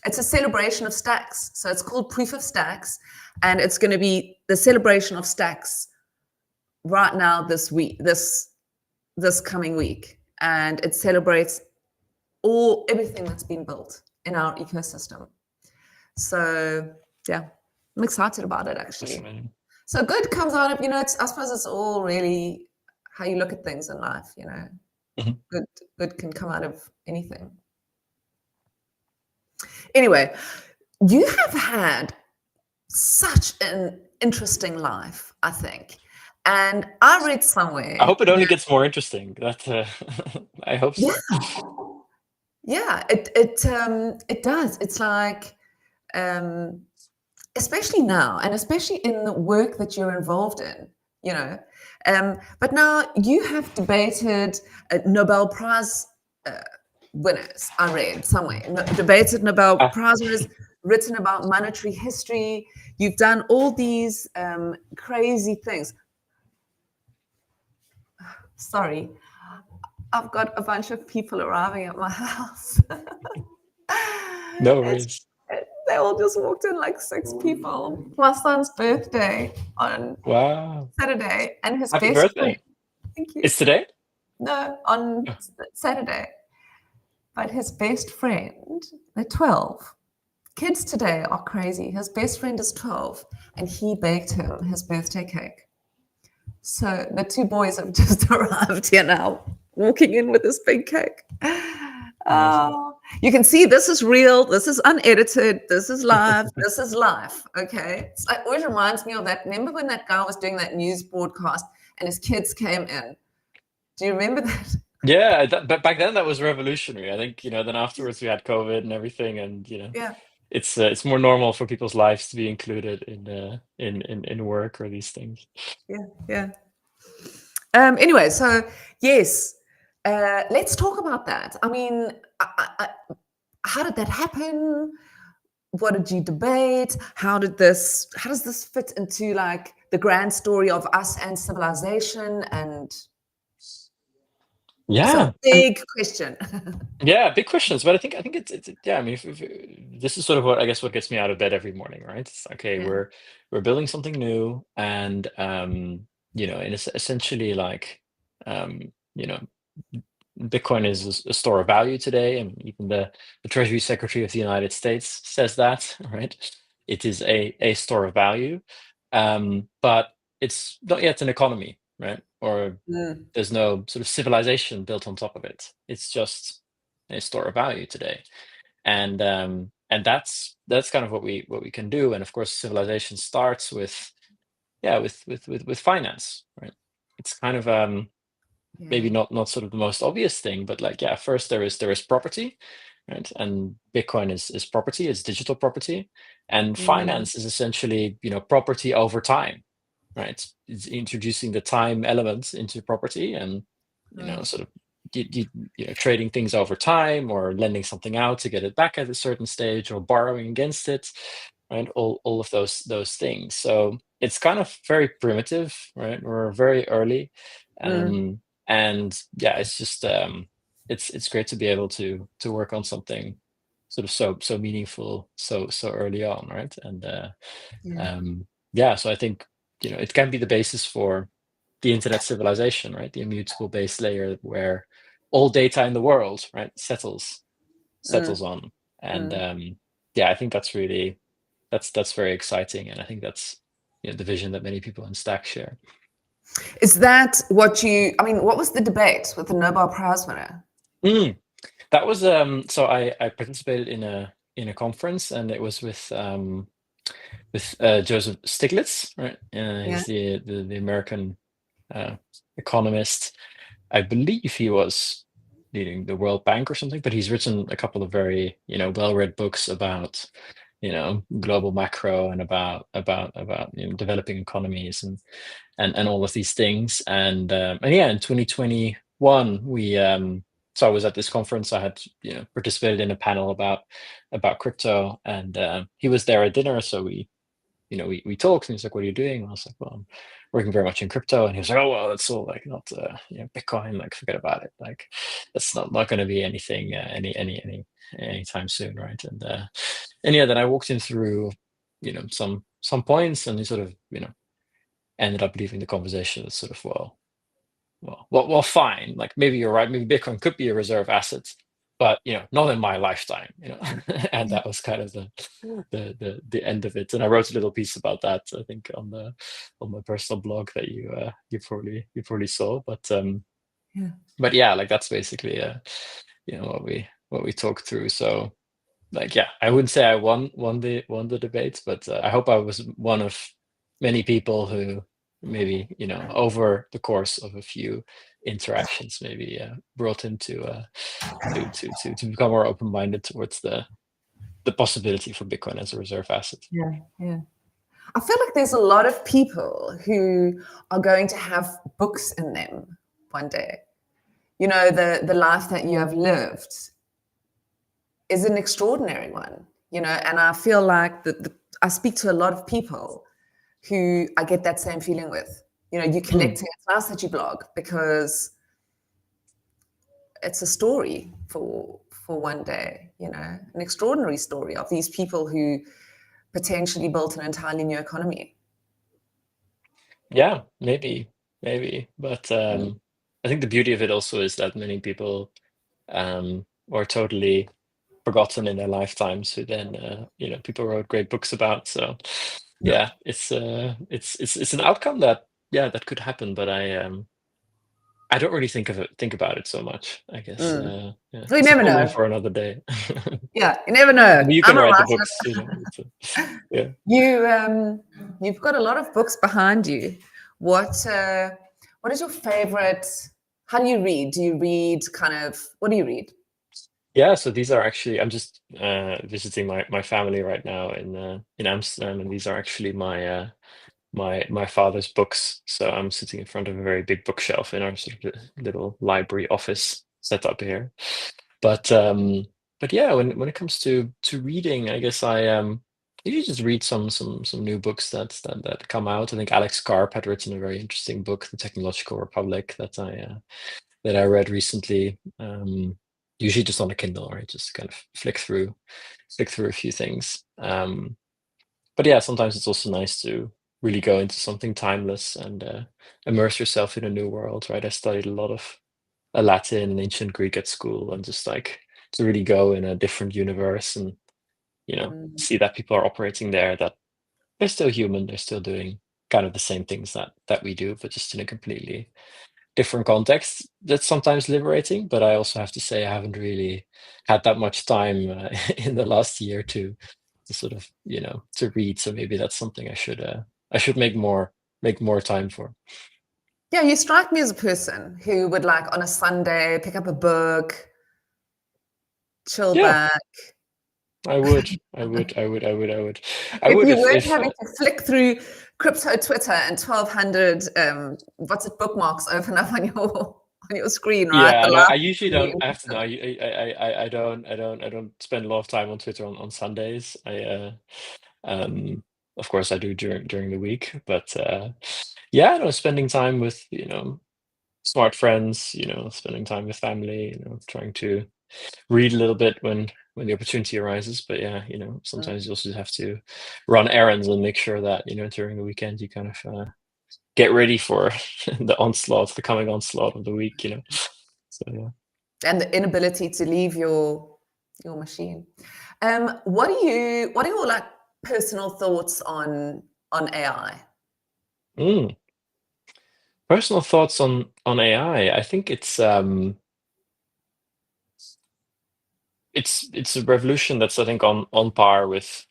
Speaker 1: It's a celebration of stacks, so it's called Proof of Stacks, and it's going to be the celebration of stacks right now this week, this coming week, and it celebrates everything that's been built in our ecosystem. So yeah, I'm excited about it actually. So good comes out of I suppose it's all really how you look at things in life. Good can come out of anything. Anyway, you have had such an interesting life, I think. And I read somewhere.
Speaker 2: I hope it only gets more interesting. That I hope so.
Speaker 1: Yeah, it does. It's like, especially now, and especially in the work that you're involved in, but now you have debated Nobel Prize winners. I read somewhere debated Nobel Prize winners, written about monetary history. You've done all these crazy things. Sorry, I've got a bunch of people arriving at my house.
Speaker 2: No worries.
Speaker 1: They all just walked in, like 6 people. My son's birthday on Saturday, and his
Speaker 2: Happy birthday.
Speaker 1: Thank you.
Speaker 2: It's today?
Speaker 1: No, on Saturday. But his best friend, they're 12. Kids today are crazy. His best friend is 12, and he baked him his birthday cake. So the 2 boys have just arrived here now, walking in with this big cake. You can see this is real. This is unedited. This is live. This is life. Okay. It always reminds me of that. Remember when that guy was doing that news broadcast and his kids came in? Do you remember that?
Speaker 2: Yeah, but back then that was revolutionary. I think then afterwards we had COVID and everything, and it's more normal for people's lives to be included in work or these things.
Speaker 1: Yeah. Anyway, so yes, let's talk about that. I mean, how did that happen? What did you debate? How does this fit into like the grand story of us and civilization? And it's a
Speaker 2: Yeah,
Speaker 1: big question.
Speaker 2: yeah, big questions, but I think it's yeah. I mean, if this is sort of what I guess what gets me out of bed every morning, right? It's okay,
Speaker 1: Yeah.
Speaker 2: we're building something new, and and it's essentially like, you know, Bitcoin is a store of value today, and even the Treasury Secretary of the United States says that, right? It is a store of value, but it's not yet an economy, right? Or
Speaker 1: Mm,
Speaker 2: there's no sort of civilization built on top of it. It's just a store of value today, and that's kind of what we can do. And of course, civilization starts with, yeah, with finance, right? It's kind of maybe
Speaker 1: yeah.
Speaker 2: not sort of the most obvious thing, but like, yeah, first there is property, right? And Bitcoin is property, it's digital property, and
Speaker 1: Mm,
Speaker 2: finance is essentially, property over time, right? It's introducing the time elements into property, and
Speaker 1: mm,
Speaker 2: sort of trading things over time, or lending something out to get it back at a certain stage, or borrowing against it, right? All of those things. So it's kind of very primitive, right? We're very early,
Speaker 1: mm,
Speaker 2: um, and yeah, it's just it's great to be able to work on something sort of so meaningful so early on, right? And
Speaker 1: yeah.
Speaker 2: um, yeah, so I think it can be the basis for the internet civilization, right? The immutable base layer where all data in the world, right, settles
Speaker 1: Mm,
Speaker 2: on. And
Speaker 1: mm.
Speaker 2: yeah, I think that's very exciting, and I think that's the vision that many people in Stack share.
Speaker 1: Is that what I mean, what was the debate with the Nobel Prize winner?
Speaker 2: Mm, that was so I participated in a conference, and it was with Joseph Stiglitz, right?
Speaker 1: Yeah.
Speaker 2: He's the American uh, economist. I believe he was leading the World Bank or something, but he's written a couple of very, well-read books about, global macro, and about developing economies, and all of these things. And yeah, in 2021, so I was at this conference. I had participated in a panel about crypto, and he was there at dinner, so we talked, and he's like, "What are you doing?" And I was like, "Well, I'm working very much in crypto." And he was like, "Oh, well, that's all like not Bitcoin, like forget about it, like that's not going to be anything anytime soon, right?" And yeah, then I walked him through some points, and he sort of ended up leaving the conversation as sort of, well, fine, like maybe you're right, maybe Bitcoin could be a reserve asset, but not in my lifetime. And
Speaker 1: Yeah.
Speaker 2: that was kind of the end of it. And I wrote a little piece about that, I think, on my personal blog that you probably saw.
Speaker 1: Yeah.
Speaker 2: But yeah, like that's basically what we talked through. So like, yeah, I wouldn't say I won the debate, but I hope I was one of many people who maybe over the course of a few interactions, maybe brought him to become more open-minded towards the possibility for Bitcoin as a reserve asset.
Speaker 1: Yeah. Yeah. I feel like there's a lot of people who are going to have books in them one day. The life that you have lived is an extraordinary one, and I feel like I speak to a lot of people who I get that same feeling with. You
Speaker 2: Mm,
Speaker 1: connecting. It's nice that you blog because it's a story for one day, an extraordinary story of these people who potentially built an entirely new economy.
Speaker 2: yeah, maybe, but
Speaker 1: Mm.
Speaker 2: I think the beauty of it also is that many people were totally forgotten in their lifetimes, who then people wrote great books about. So
Speaker 1: Yeah.
Speaker 2: yeah, it's an outcome that, yeah, that could happen, but I don't really think about it so much, I guess.
Speaker 1: Mm.
Speaker 2: Yeah,
Speaker 1: We
Speaker 2: it's a
Speaker 1: never
Speaker 2: problem
Speaker 1: know.
Speaker 2: for another day.
Speaker 1: Yeah, you never know.
Speaker 2: You can
Speaker 1: I'm a
Speaker 2: write the
Speaker 1: writer.
Speaker 2: books, yeah.
Speaker 1: You've got a lot of books behind you. What is your favorite? How do you read? Do you read kind of what do you read?
Speaker 2: Yeah, so these are actually, I'm just visiting my family right now in Amsterdam, and these are actually my father's books. So I'm sitting in front of a very big bookshelf in our sort of little library office setup here. But yeah, when it comes to reading, I guess I usually just read some new books that come out. I think Alex Karp had written a very interesting book, The Technological Republic, that I read recently. Usually just on a Kindle, right? Just kind of flick through a few things. But yeah, sometimes it's also nice to really go into something timeless and immerse yourself in a new world, right? I studied a lot of Latin and ancient Greek at school, and just like to really go in a different universe and see that people are operating there, that they're still human, they're still doing kind of the same things that we do, but just in a completely different context. That's sometimes liberating, but I also have to say I haven't really had that much time in the last year to sort of to read. So maybe that's something I should make more time for.
Speaker 1: Yeah, you strike me as a person who would, like, on a Sunday pick up a book, chill
Speaker 2: Yeah,
Speaker 1: back.
Speaker 2: I would
Speaker 1: If you weren't
Speaker 2: if
Speaker 1: having to flick through crypto Twitter and 1,200 bookmarks open up on your screen, right?
Speaker 2: yeah,
Speaker 1: The
Speaker 2: and
Speaker 1: life
Speaker 2: I
Speaker 1: is
Speaker 2: usually
Speaker 1: really
Speaker 2: don't. I have to know.
Speaker 1: interesting.
Speaker 2: I don't spend a lot of time on Twitter on Sundays. Of course I do during the week, but yeah, no, spending time with smart friends, spending time with family, trying to read a little bit when the opportunity arises. But yeah, sometimes you also have to run errands and make sure that during the weekend you kind of get ready for the coming onslaught of the week. So yeah.
Speaker 1: And the inability to leave your machine. What are your, like, personal thoughts on AI?
Speaker 2: Mm. Personal thoughts on AI. I think it's a revolution that's, I think, on par with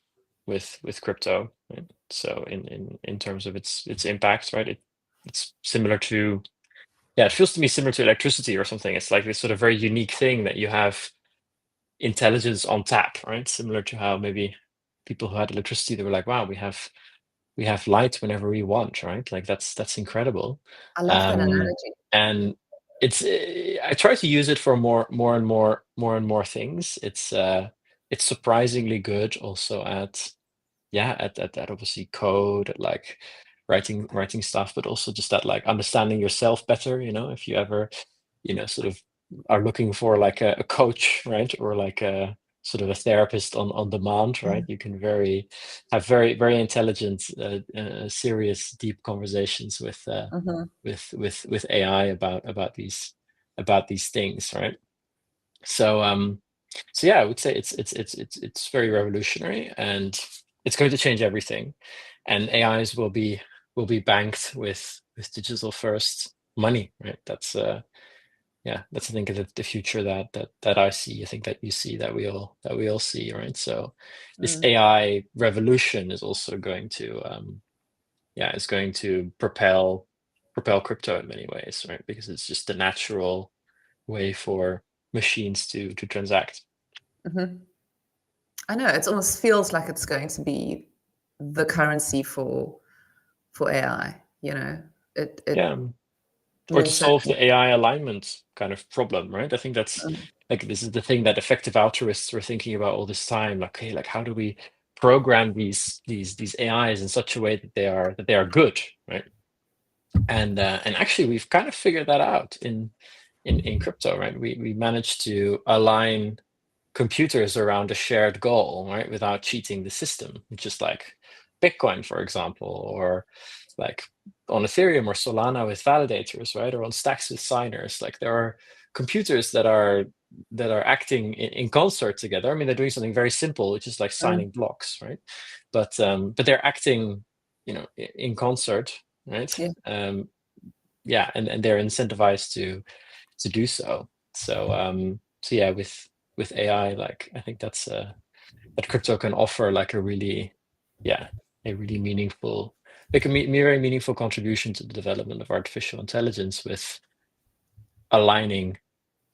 Speaker 2: crypto, right? So in terms of its impact, right? It's similar to, yeah, it feels to me similar to electricity or something. It's like this sort of very unique thing that you have intelligence on tap, right? Similar to how maybe people who had electricity, they were like, wow, we have light whenever we want, right? Like that's incredible.
Speaker 1: I love that
Speaker 2: Um,
Speaker 1: analogy.
Speaker 2: and I try to use it for more things. It's surprisingly good also at, yeah, at obviously code, at like writing stuff, but also just that, like, understanding yourself better. If you ever sort of are looking for like a coach, right, or like a sort of a therapist on demand, right, you can have very intelligent, serious, deep conversations with
Speaker 1: Mhm.
Speaker 2: AI about these things, right? So yeah, I would say it's very revolutionary, and it's going to change everything. And AIs will be banked with digital first money, right? That's that's, I think, the future that I see. I think that you see, that we all see, right? So this
Speaker 1: Mm.
Speaker 2: AI revolution is also going to it's going to propel crypto in many ways, right? Because it's just the natural way for machines to transact.
Speaker 1: Mhm. I know, it almost feels like it's going to be the currency for AI, you know? It
Speaker 2: Yeah. Or
Speaker 1: more
Speaker 2: to
Speaker 1: so
Speaker 2: solve
Speaker 1: than
Speaker 2: the AI alignment kind of problem, right? I think that's,
Speaker 1: mm,
Speaker 2: like, this is the thing that effective altruists were thinking about all this time. Like, hey, like, how do we program these AIs in such a way that they are good, right? And actually, we've kind of figured that out in crypto, right? We managed to align computers around a shared goal, right, without cheating the system, which is like Bitcoin, for example, or like on Ethereum or Solana with validators, right, or on Stacks with signers. Like, there are computers that are acting in concert together. I mean, they're doing something very simple, which is like
Speaker 1: mm,
Speaker 2: signing blocks, right? But they're acting, in concert, right?
Speaker 1: yeah.
Speaker 2: Yeah, and they're incentivized to do so. So yeah, with AI, like, I think that crypto can offer like a really, yeah, a really meaningful, like a very meaningful contribution to the development of artificial intelligence, with aligning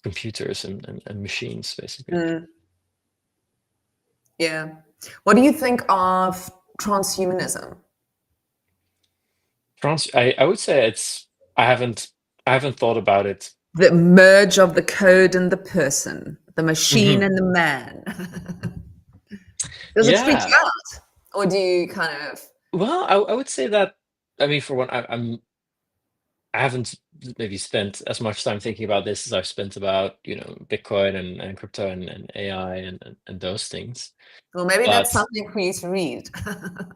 Speaker 2: computers and machines, basically.
Speaker 1: Mm, yeah. What do you think of transhumanism?
Speaker 2: I would say I haven't I haven't thought about it.
Speaker 1: The merge of the code and the person, the machine
Speaker 2: Mhm.
Speaker 1: and the man. Does it freak
Speaker 2: Yeah.
Speaker 1: you out? Or do you kind of,
Speaker 2: Well, I would say that, I mean, for one, I haven't maybe spent as much time thinking about this as I've spent about, Bitcoin and crypto and AI and those things.
Speaker 1: well, maybe that's
Speaker 2: But
Speaker 1: something for you to read.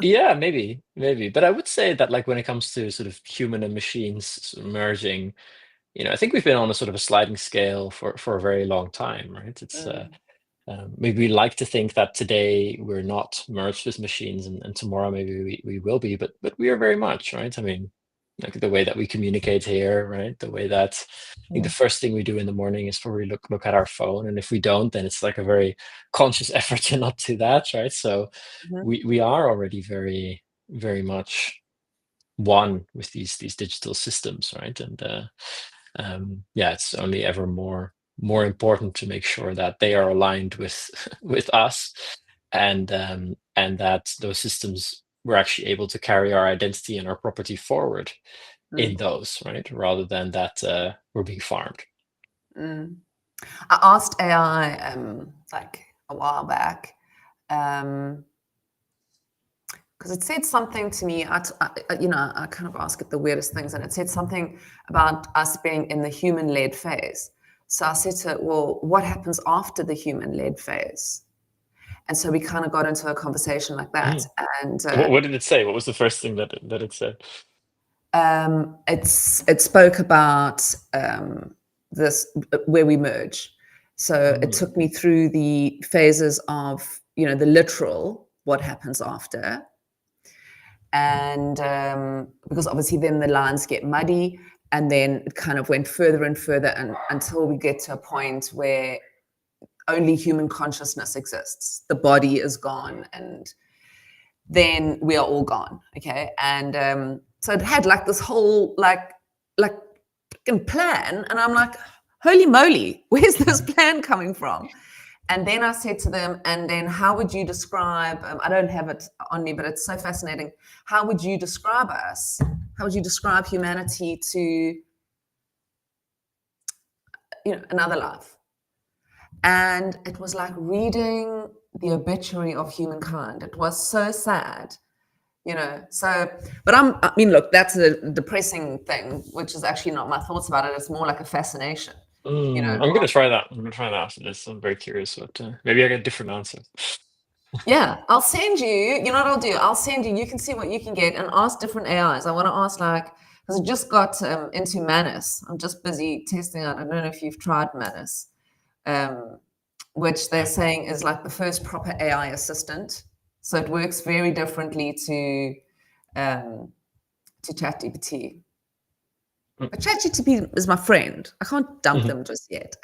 Speaker 2: yeah, maybe. But I would say that, like, when it comes to sort of human and machines sort of merging, I think we've been on a sort of a sliding scale for a very long time, right? It's
Speaker 1: Mm,
Speaker 2: maybe we like to think that today we're not merged with machines, and tomorrow maybe we will be, but we are very much, right? I mean, like the way that we communicate here, right? The way that I think the
Speaker 1: mm,
Speaker 2: first thing we do in the morning is probably look at our phone, and if we don't, then it's like a very conscious effort to not do that, right? So
Speaker 1: mhm,
Speaker 2: we are already very much one with these digital systems, right? And yeah, it's only ever more important to make sure that they are aligned with with us, and that those systems, we're actually able to carry our identity and our property forward in
Speaker 1: mm,
Speaker 2: those, right? Rather than that we're being farmed.
Speaker 1: mm. I asked AI like a while back, because it said something to me. I kind of ask it the weirdest things, and it said something about us being in the human-led phase. So I said to it, "Well, what happens after the human-led phase?" And so we kind of got into a conversation like that,
Speaker 2: Mm.
Speaker 1: and
Speaker 2: What did it say? What was the first thing that it said?
Speaker 1: it spoke about this where we merge. So it
Speaker 2: Mm.
Speaker 1: took me through the phases of the literal, what happens after, and because obviously then the lines get muddy, and then it kind of went further and further, and until we get to a point where only human consciousness exists, the body is gone, and then we are all gone. Okay. And so it had like this whole like freaking plan. And I'm like, holy moly, where's this plan coming from? And then I said to them, and then how would you describe, I don't have it on me, but it's so fascinating. How would you describe us? How would you describe humanity to, another life? And it was like reading the obituary of humankind. It was so sad. So, but I mean, look, that's a depressing thing, which is actually not my thoughts about it. It's more like a fascination, you know.
Speaker 2: I'm gonna try that. I'm gonna try that after this. I'm very curious, but maybe I get a different answer.
Speaker 1: Yeah, I'll send you, you know what I'll do? I'll send you, you can see what you can get and ask different AIs. I want to ask, like, because I just got into Manus. I'm just busy testing out. I don't know if you've tried Manus, um, which they're saying is like the first proper AI assistant. So it works very differently to ChatGPT. But ChatGPT is my friend. I can't dump
Speaker 2: Mhm.
Speaker 1: them just yet.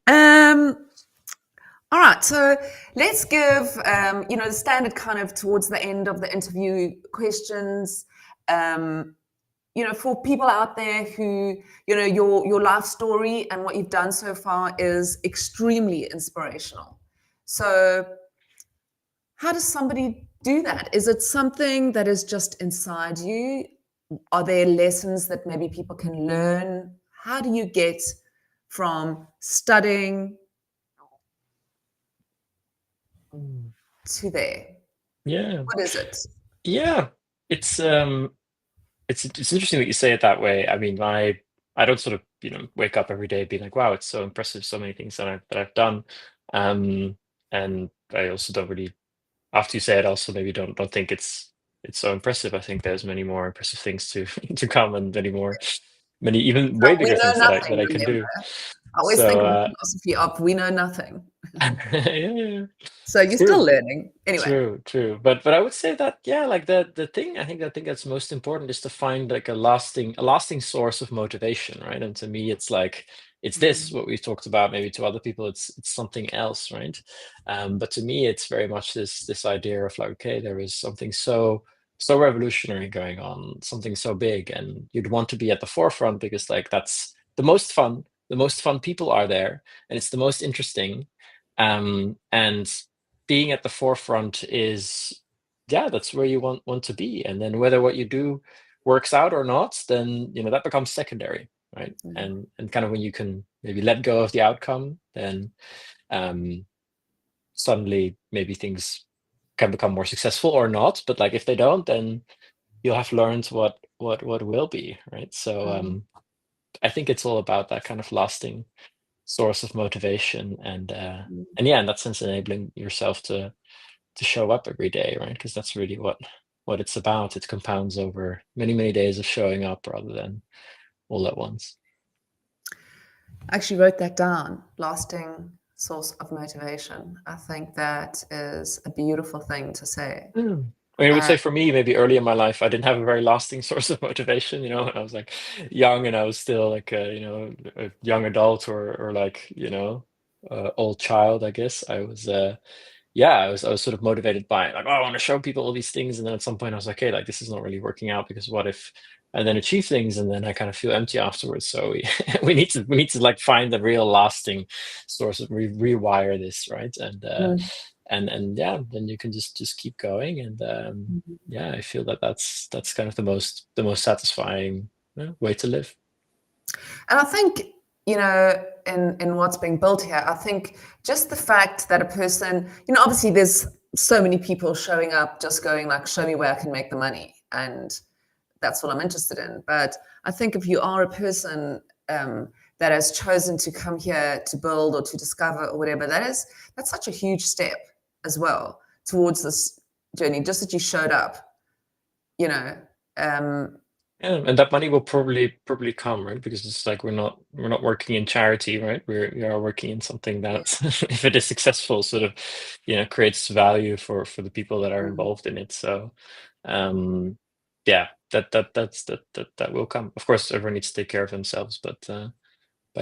Speaker 1: um, all right, so let's give the standard kind of towards the end of the interview questions. Um, for people out there who, your life story and what you've done so far is extremely inspirational. So, how does somebody do that? Is it something that is just inside you? Are there lessons that maybe people can learn? How do you get from studying
Speaker 2: Mm.
Speaker 1: to there?
Speaker 2: Yeah,
Speaker 1: What is it?
Speaker 2: yeah. It's it's interesting that you say it that way. I mean, I don't sort of wake up every day being like, wow, it's so impressive, so many things that I've done. And I also don't really, after you say it, also maybe don't think it's so impressive. I think there's many more impressive things to to come, and many even
Speaker 1: So
Speaker 2: way
Speaker 1: we
Speaker 2: bigger
Speaker 1: know
Speaker 2: things that
Speaker 1: nothing,
Speaker 2: I can
Speaker 1: remember.
Speaker 2: do.
Speaker 1: I always think
Speaker 2: So
Speaker 1: of the philosophy of we know nothing.
Speaker 2: yeah,
Speaker 1: So you're still
Speaker 2: true.
Speaker 1: learning. Anyway.
Speaker 2: True. But I would say that, yeah, like the thing, I think that's most important is to find like a lasting source of motivation, right? And to me, it's like it's this
Speaker 1: Mm,
Speaker 2: what we've talked about. Maybe to other people, it's something else, right? But to me, it's very much this idea of like, okay, there is something so revolutionary going on, something so big, and you'd want to be at the forefront because like that's the most fun. The most fun people are there, and it's the most interesting. And being at the forefront is, yeah, that's where you want to be. And then whether what you do works out or not, then that becomes secondary, right? And kind of when you can maybe let go of the outcome, then suddenly maybe things can become more successful or not. But like if they don't, then you'll have learned what will be, right? So I think it's all about that kind of lasting source of motivation, and yeah, in that sense, enabling yourself to show up every day, right? Because that's really what it's about. It compounds over many days of showing up rather than all at once.
Speaker 1: I actually wrote that down. Lasting source of motivation. I think that is a beautiful thing to say.
Speaker 2: I mean, I would say for me, maybe early in my life, I didn't have a very lasting source of motivation. When I was like young and I was still like a young adult or like old child, I guess. I was I was sort of motivated by it. Like, oh, I want to show people all these things, and then at some point I was like, hey, like this is not really working out, because what if I then achieve things and then I kind of feel empty afterwards? So we need to like find the real lasting source of rewire this, right? And yeah, then you can just keep going, and yeah, I feel that's kind of the most satisfying way to live.
Speaker 1: And I think in what's being built here, I think just the fact that a person, obviously there's so many people showing up just going like, show me where I can make the money, and that's what I'm interested in. But I think if you are a person that has chosen to come here to build or to discover or whatever, that's such a huge step as well towards this journey, just that you showed up,
Speaker 2: Yeah, and that money will probably come, right? Because it's like we're not working in charity, right? We are working in something that, if it is successful, sort of, creates value for the people that are involved in it. So, yeah, that will come. Of course, everyone needs to take care of themselves, but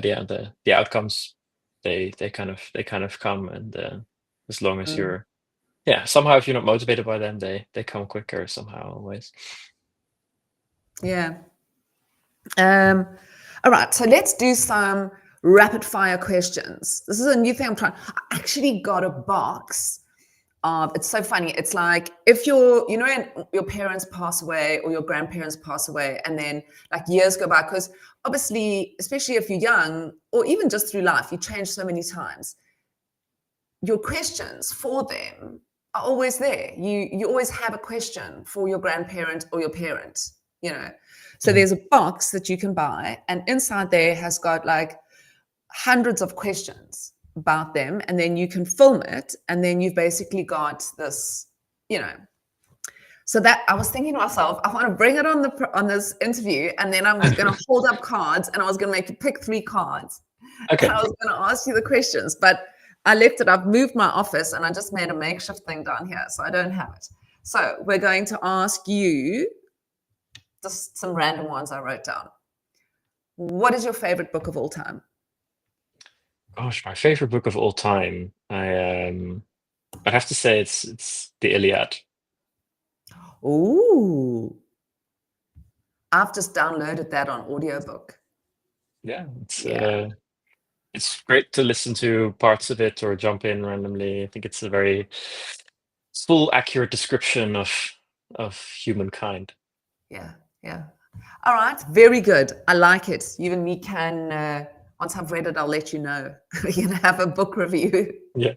Speaker 2: yeah, the outcomes they kind of come, and as long as you're somehow, if you're not motivated by them, they come quicker somehow always.
Speaker 1: Yeah. All right, so let's do some rapid fire questions. This is a new thing I'm trying. I actually got a box of, it's so funny. It's like if when your parents pass away or your grandparents pass away, and then like years go by, because obviously, especially if you're young or even just through life, you change so many times. Your questions for them are always there. You always have a question for your grandparent or your parent, So there's a box that you can buy, and inside there has got like hundreds of questions about them, and then you can film it, and then you've basically got this, So that I was thinking to myself, I want to bring it on this interview, and then I was going to hold up cards, and I was going to make you pick 3 cards.
Speaker 2: Okay.
Speaker 1: And I was going to ask you the questions, but I left it. I've moved my office, and I just made a makeshift thing down here, so I don't have it. So we're going to ask you just some random ones I wrote down. What is your favorite book of all time?
Speaker 2: Gosh, my favorite book of all time. I'd have to say it's the Iliad.
Speaker 1: Ooh. I've just downloaded that on audiobook.
Speaker 2: Yeah, it's great to listen to parts of it or jump in randomly. I think it's a very full, accurate description of humankind.
Speaker 1: Yeah. All right, very good. I like it. You and me can, once I've read it, I'll let you know. We can have a book review.
Speaker 2: Yeah.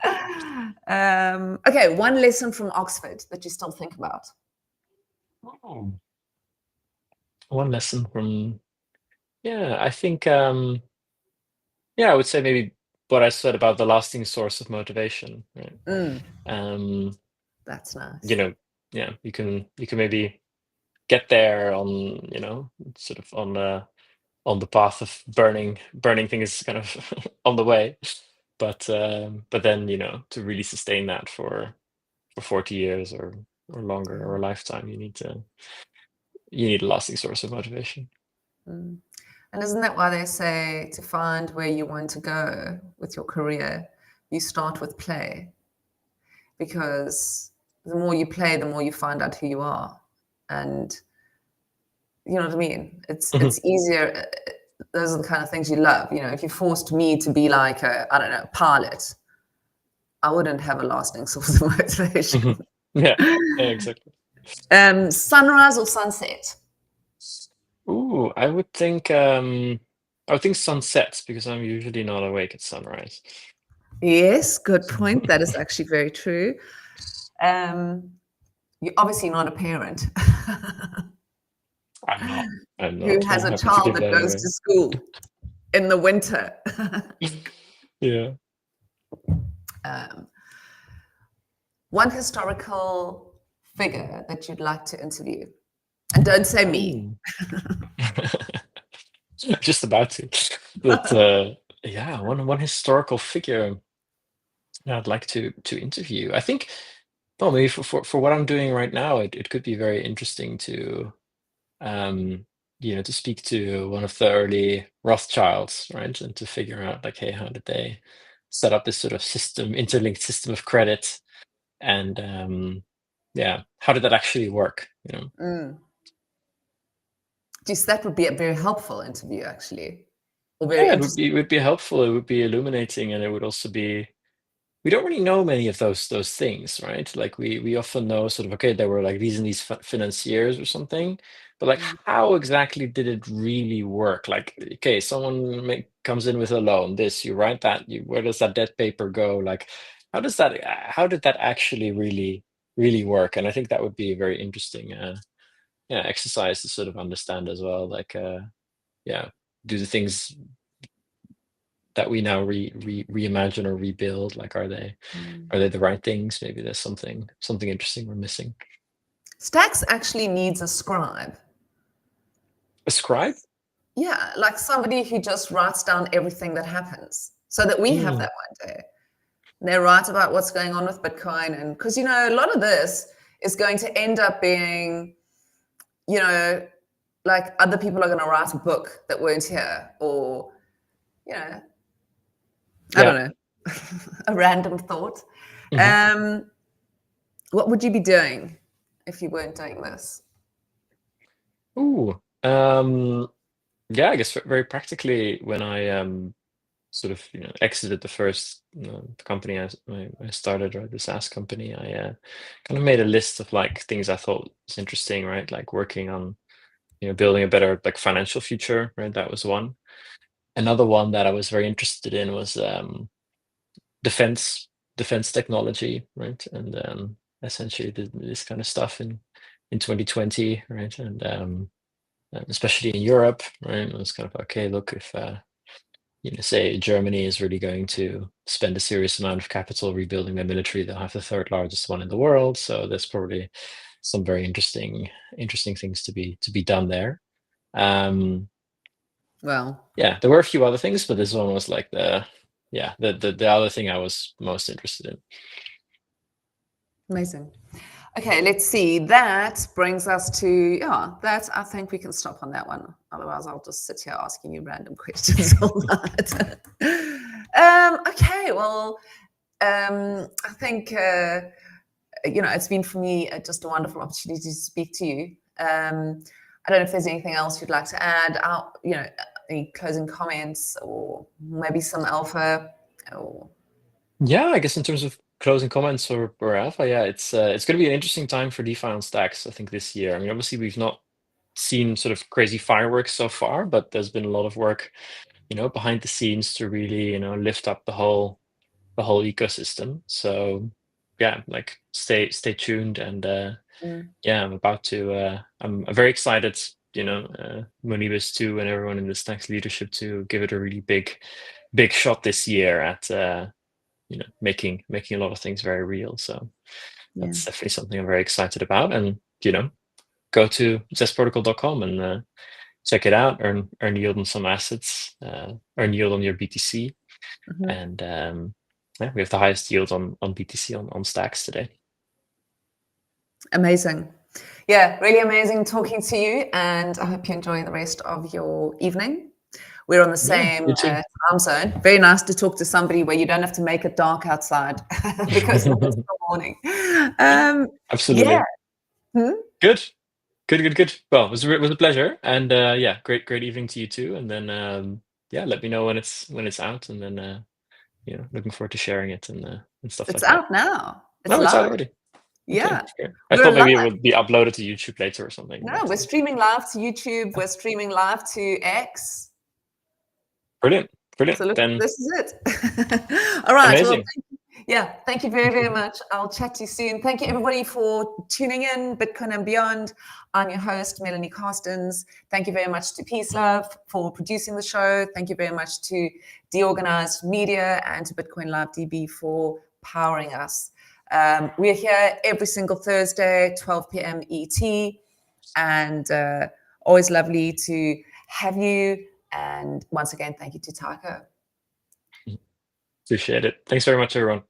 Speaker 1: Okay, one lesson from Oxford that you still think about.
Speaker 2: Oh. One lesson from, I think, I would say maybe what I said about the lasting source of motivation, right?
Speaker 1: That's nice.
Speaker 2: You can maybe get there on, sort of on the path of burning things kind of on the way, but then to really sustain that for 40 years or longer, or a lifetime, you need a lasting source of motivation.
Speaker 1: And isn't that why they say to find where you want to go with your career, you start with play? Because the more you play, the more you find out who you are. And you know what I mean? It's easier. Those are the kind of things you love. If you forced me to be like a pilot, I wouldn't have a lasting source of motivation.
Speaker 2: Yeah, exactly.
Speaker 1: Sunrise or sunset?
Speaker 2: Ooh, I would think sunsets because I'm usually not awake at sunrise.
Speaker 1: Yes, good point. That is actually very true. You're obviously not a parent
Speaker 2: I'm not. I'm
Speaker 1: who
Speaker 2: not.
Speaker 1: has
Speaker 2: I'm
Speaker 1: a
Speaker 2: happy to
Speaker 1: child
Speaker 2: give
Speaker 1: that
Speaker 2: that
Speaker 1: goes
Speaker 2: away.
Speaker 1: to school in the winter.
Speaker 2: Yeah.
Speaker 1: um, one historical figure that you'd like to interview, and don't say me.
Speaker 2: Ooh. Just about to. But yeah, one historical figure I'd like to interview. I think, well, maybe for what I'm doing right now, it could be very interesting to to speak to one of the early Rothschilds, right? And to figure out like, hey, how did they set up this sort of interlinked system of credit? And yeah, how did that actually work?
Speaker 1: Just that would be a very helpful interview, actually, or very
Speaker 2: Yeah,
Speaker 1: interesting.
Speaker 2: it would be helpful. It would be illuminating, and it would also be. We don't really know many of those things, right? Like we often know sort of, okay, there were like these and these financiers or something, but like how exactly did it really work? Like, okay, someone comes in with a loan, this, you write that, where does that debt paper go? Like, how did that actually really work? And I think that would be a very interesting exercise to sort of understand as well. Like, yeah, do the things that we now reimagine or rebuild, like, are they the right things? Maybe there's something interesting we're missing.
Speaker 1: Stacks actually needs a scribe.
Speaker 2: A scribe?
Speaker 1: Yeah, like somebody who just writes down everything that happens so that we have that one day. And they write about what's going on with Bitcoin. And because, a lot of this is going to end up being, like other people are going to write a book that weren't here, or, I don't know, a random thought. What would you be doing if you weren't doing this?
Speaker 2: Ooh, yeah, I guess very practically, when I sort of exited the first company I started, right, the SaaS company, I kind of made a list of like things I thought was interesting, right, like working on building a better like financial future, right? That was one. Another one that I was very interested in was defense technology, right? And essentially this kind of stuff in 2020, right? And especially in Europe, right? It was kind of, okay, look, if say Germany is really going to spend a serious amount of capital rebuilding their military, they'll have the third largest one in the world. So there's probably some very interesting things to be done there.
Speaker 1: Well,
Speaker 2: Yeah, there were a few other things, but this one was like the other thing I was most interested in.
Speaker 1: amazing. Okay, let's see. That brings us to, that I think we can stop on that one. Otherwise, I'll just sit here asking you random questions all night. Okay, well, I think, it's been for me just a wonderful opportunity to speak to you. I don't know if there's anything else you'd like to add, any closing comments, or maybe some alpha, or...
Speaker 2: Yeah, I guess in terms of closing comments or alpha, yeah, it's going to be an interesting time for DeFi on Stacks, I think, this year. I mean, obviously we've not seen sort of crazy fireworks so far, but there's been a lot of work, behind the scenes to really, lift up the whole ecosystem. So yeah, like stay tuned, and yeah, I'm very excited, Monibus too, and everyone in the Stacks leadership to give it a really big shot this year at making a lot of things very real. So that's definitely something I'm very excited about. And go to zestprotocol.com and check it out, earn yield on some assets, earn yield on your BTC. And yeah, we have the highest yield on BTC on Stacks today.
Speaker 1: Amazing. Yeah, really amazing talking to you, and I hope you enjoy the rest of your evening. We're on the same time zone. Very nice to talk to somebody where you don't have to make it dark outside because it's still morning.
Speaker 2: Absolutely.
Speaker 1: Yeah.
Speaker 2: Good. Well, it was a pleasure, and yeah, great evening to you too. And then yeah, let me know when it's out, and then looking forward to sharing it and stuff
Speaker 1: It's
Speaker 2: like that.
Speaker 1: out now. It's
Speaker 2: No, it's out
Speaker 1: live.
Speaker 2: already.
Speaker 1: Yeah.
Speaker 2: Okay. I
Speaker 1: We're
Speaker 2: thought maybe it
Speaker 1: live.
Speaker 2: would be uploaded to YouTube later or something.
Speaker 1: No,
Speaker 2: but,
Speaker 1: we're streaming live to YouTube. We're streaming live to X.
Speaker 2: Brilliant.
Speaker 1: So look,
Speaker 2: Then
Speaker 1: this is it. All right. Well,
Speaker 2: amazing.
Speaker 1: thank you very, very much. I'll chat to you soon. Thank you, everybody, for tuning in. Bitcoin and Beyond. I'm your host, Melanie Carstens. Thank you very much to Peace Love for producing the show. Thank you very much to Deorganized Media and to Bitcoin Live DB for powering us. We're here every single Thursday, 12 p.m. ET, and always lovely to have you. And once again, thank you to Tycho.
Speaker 2: Appreciate it. Thanks very much, everyone.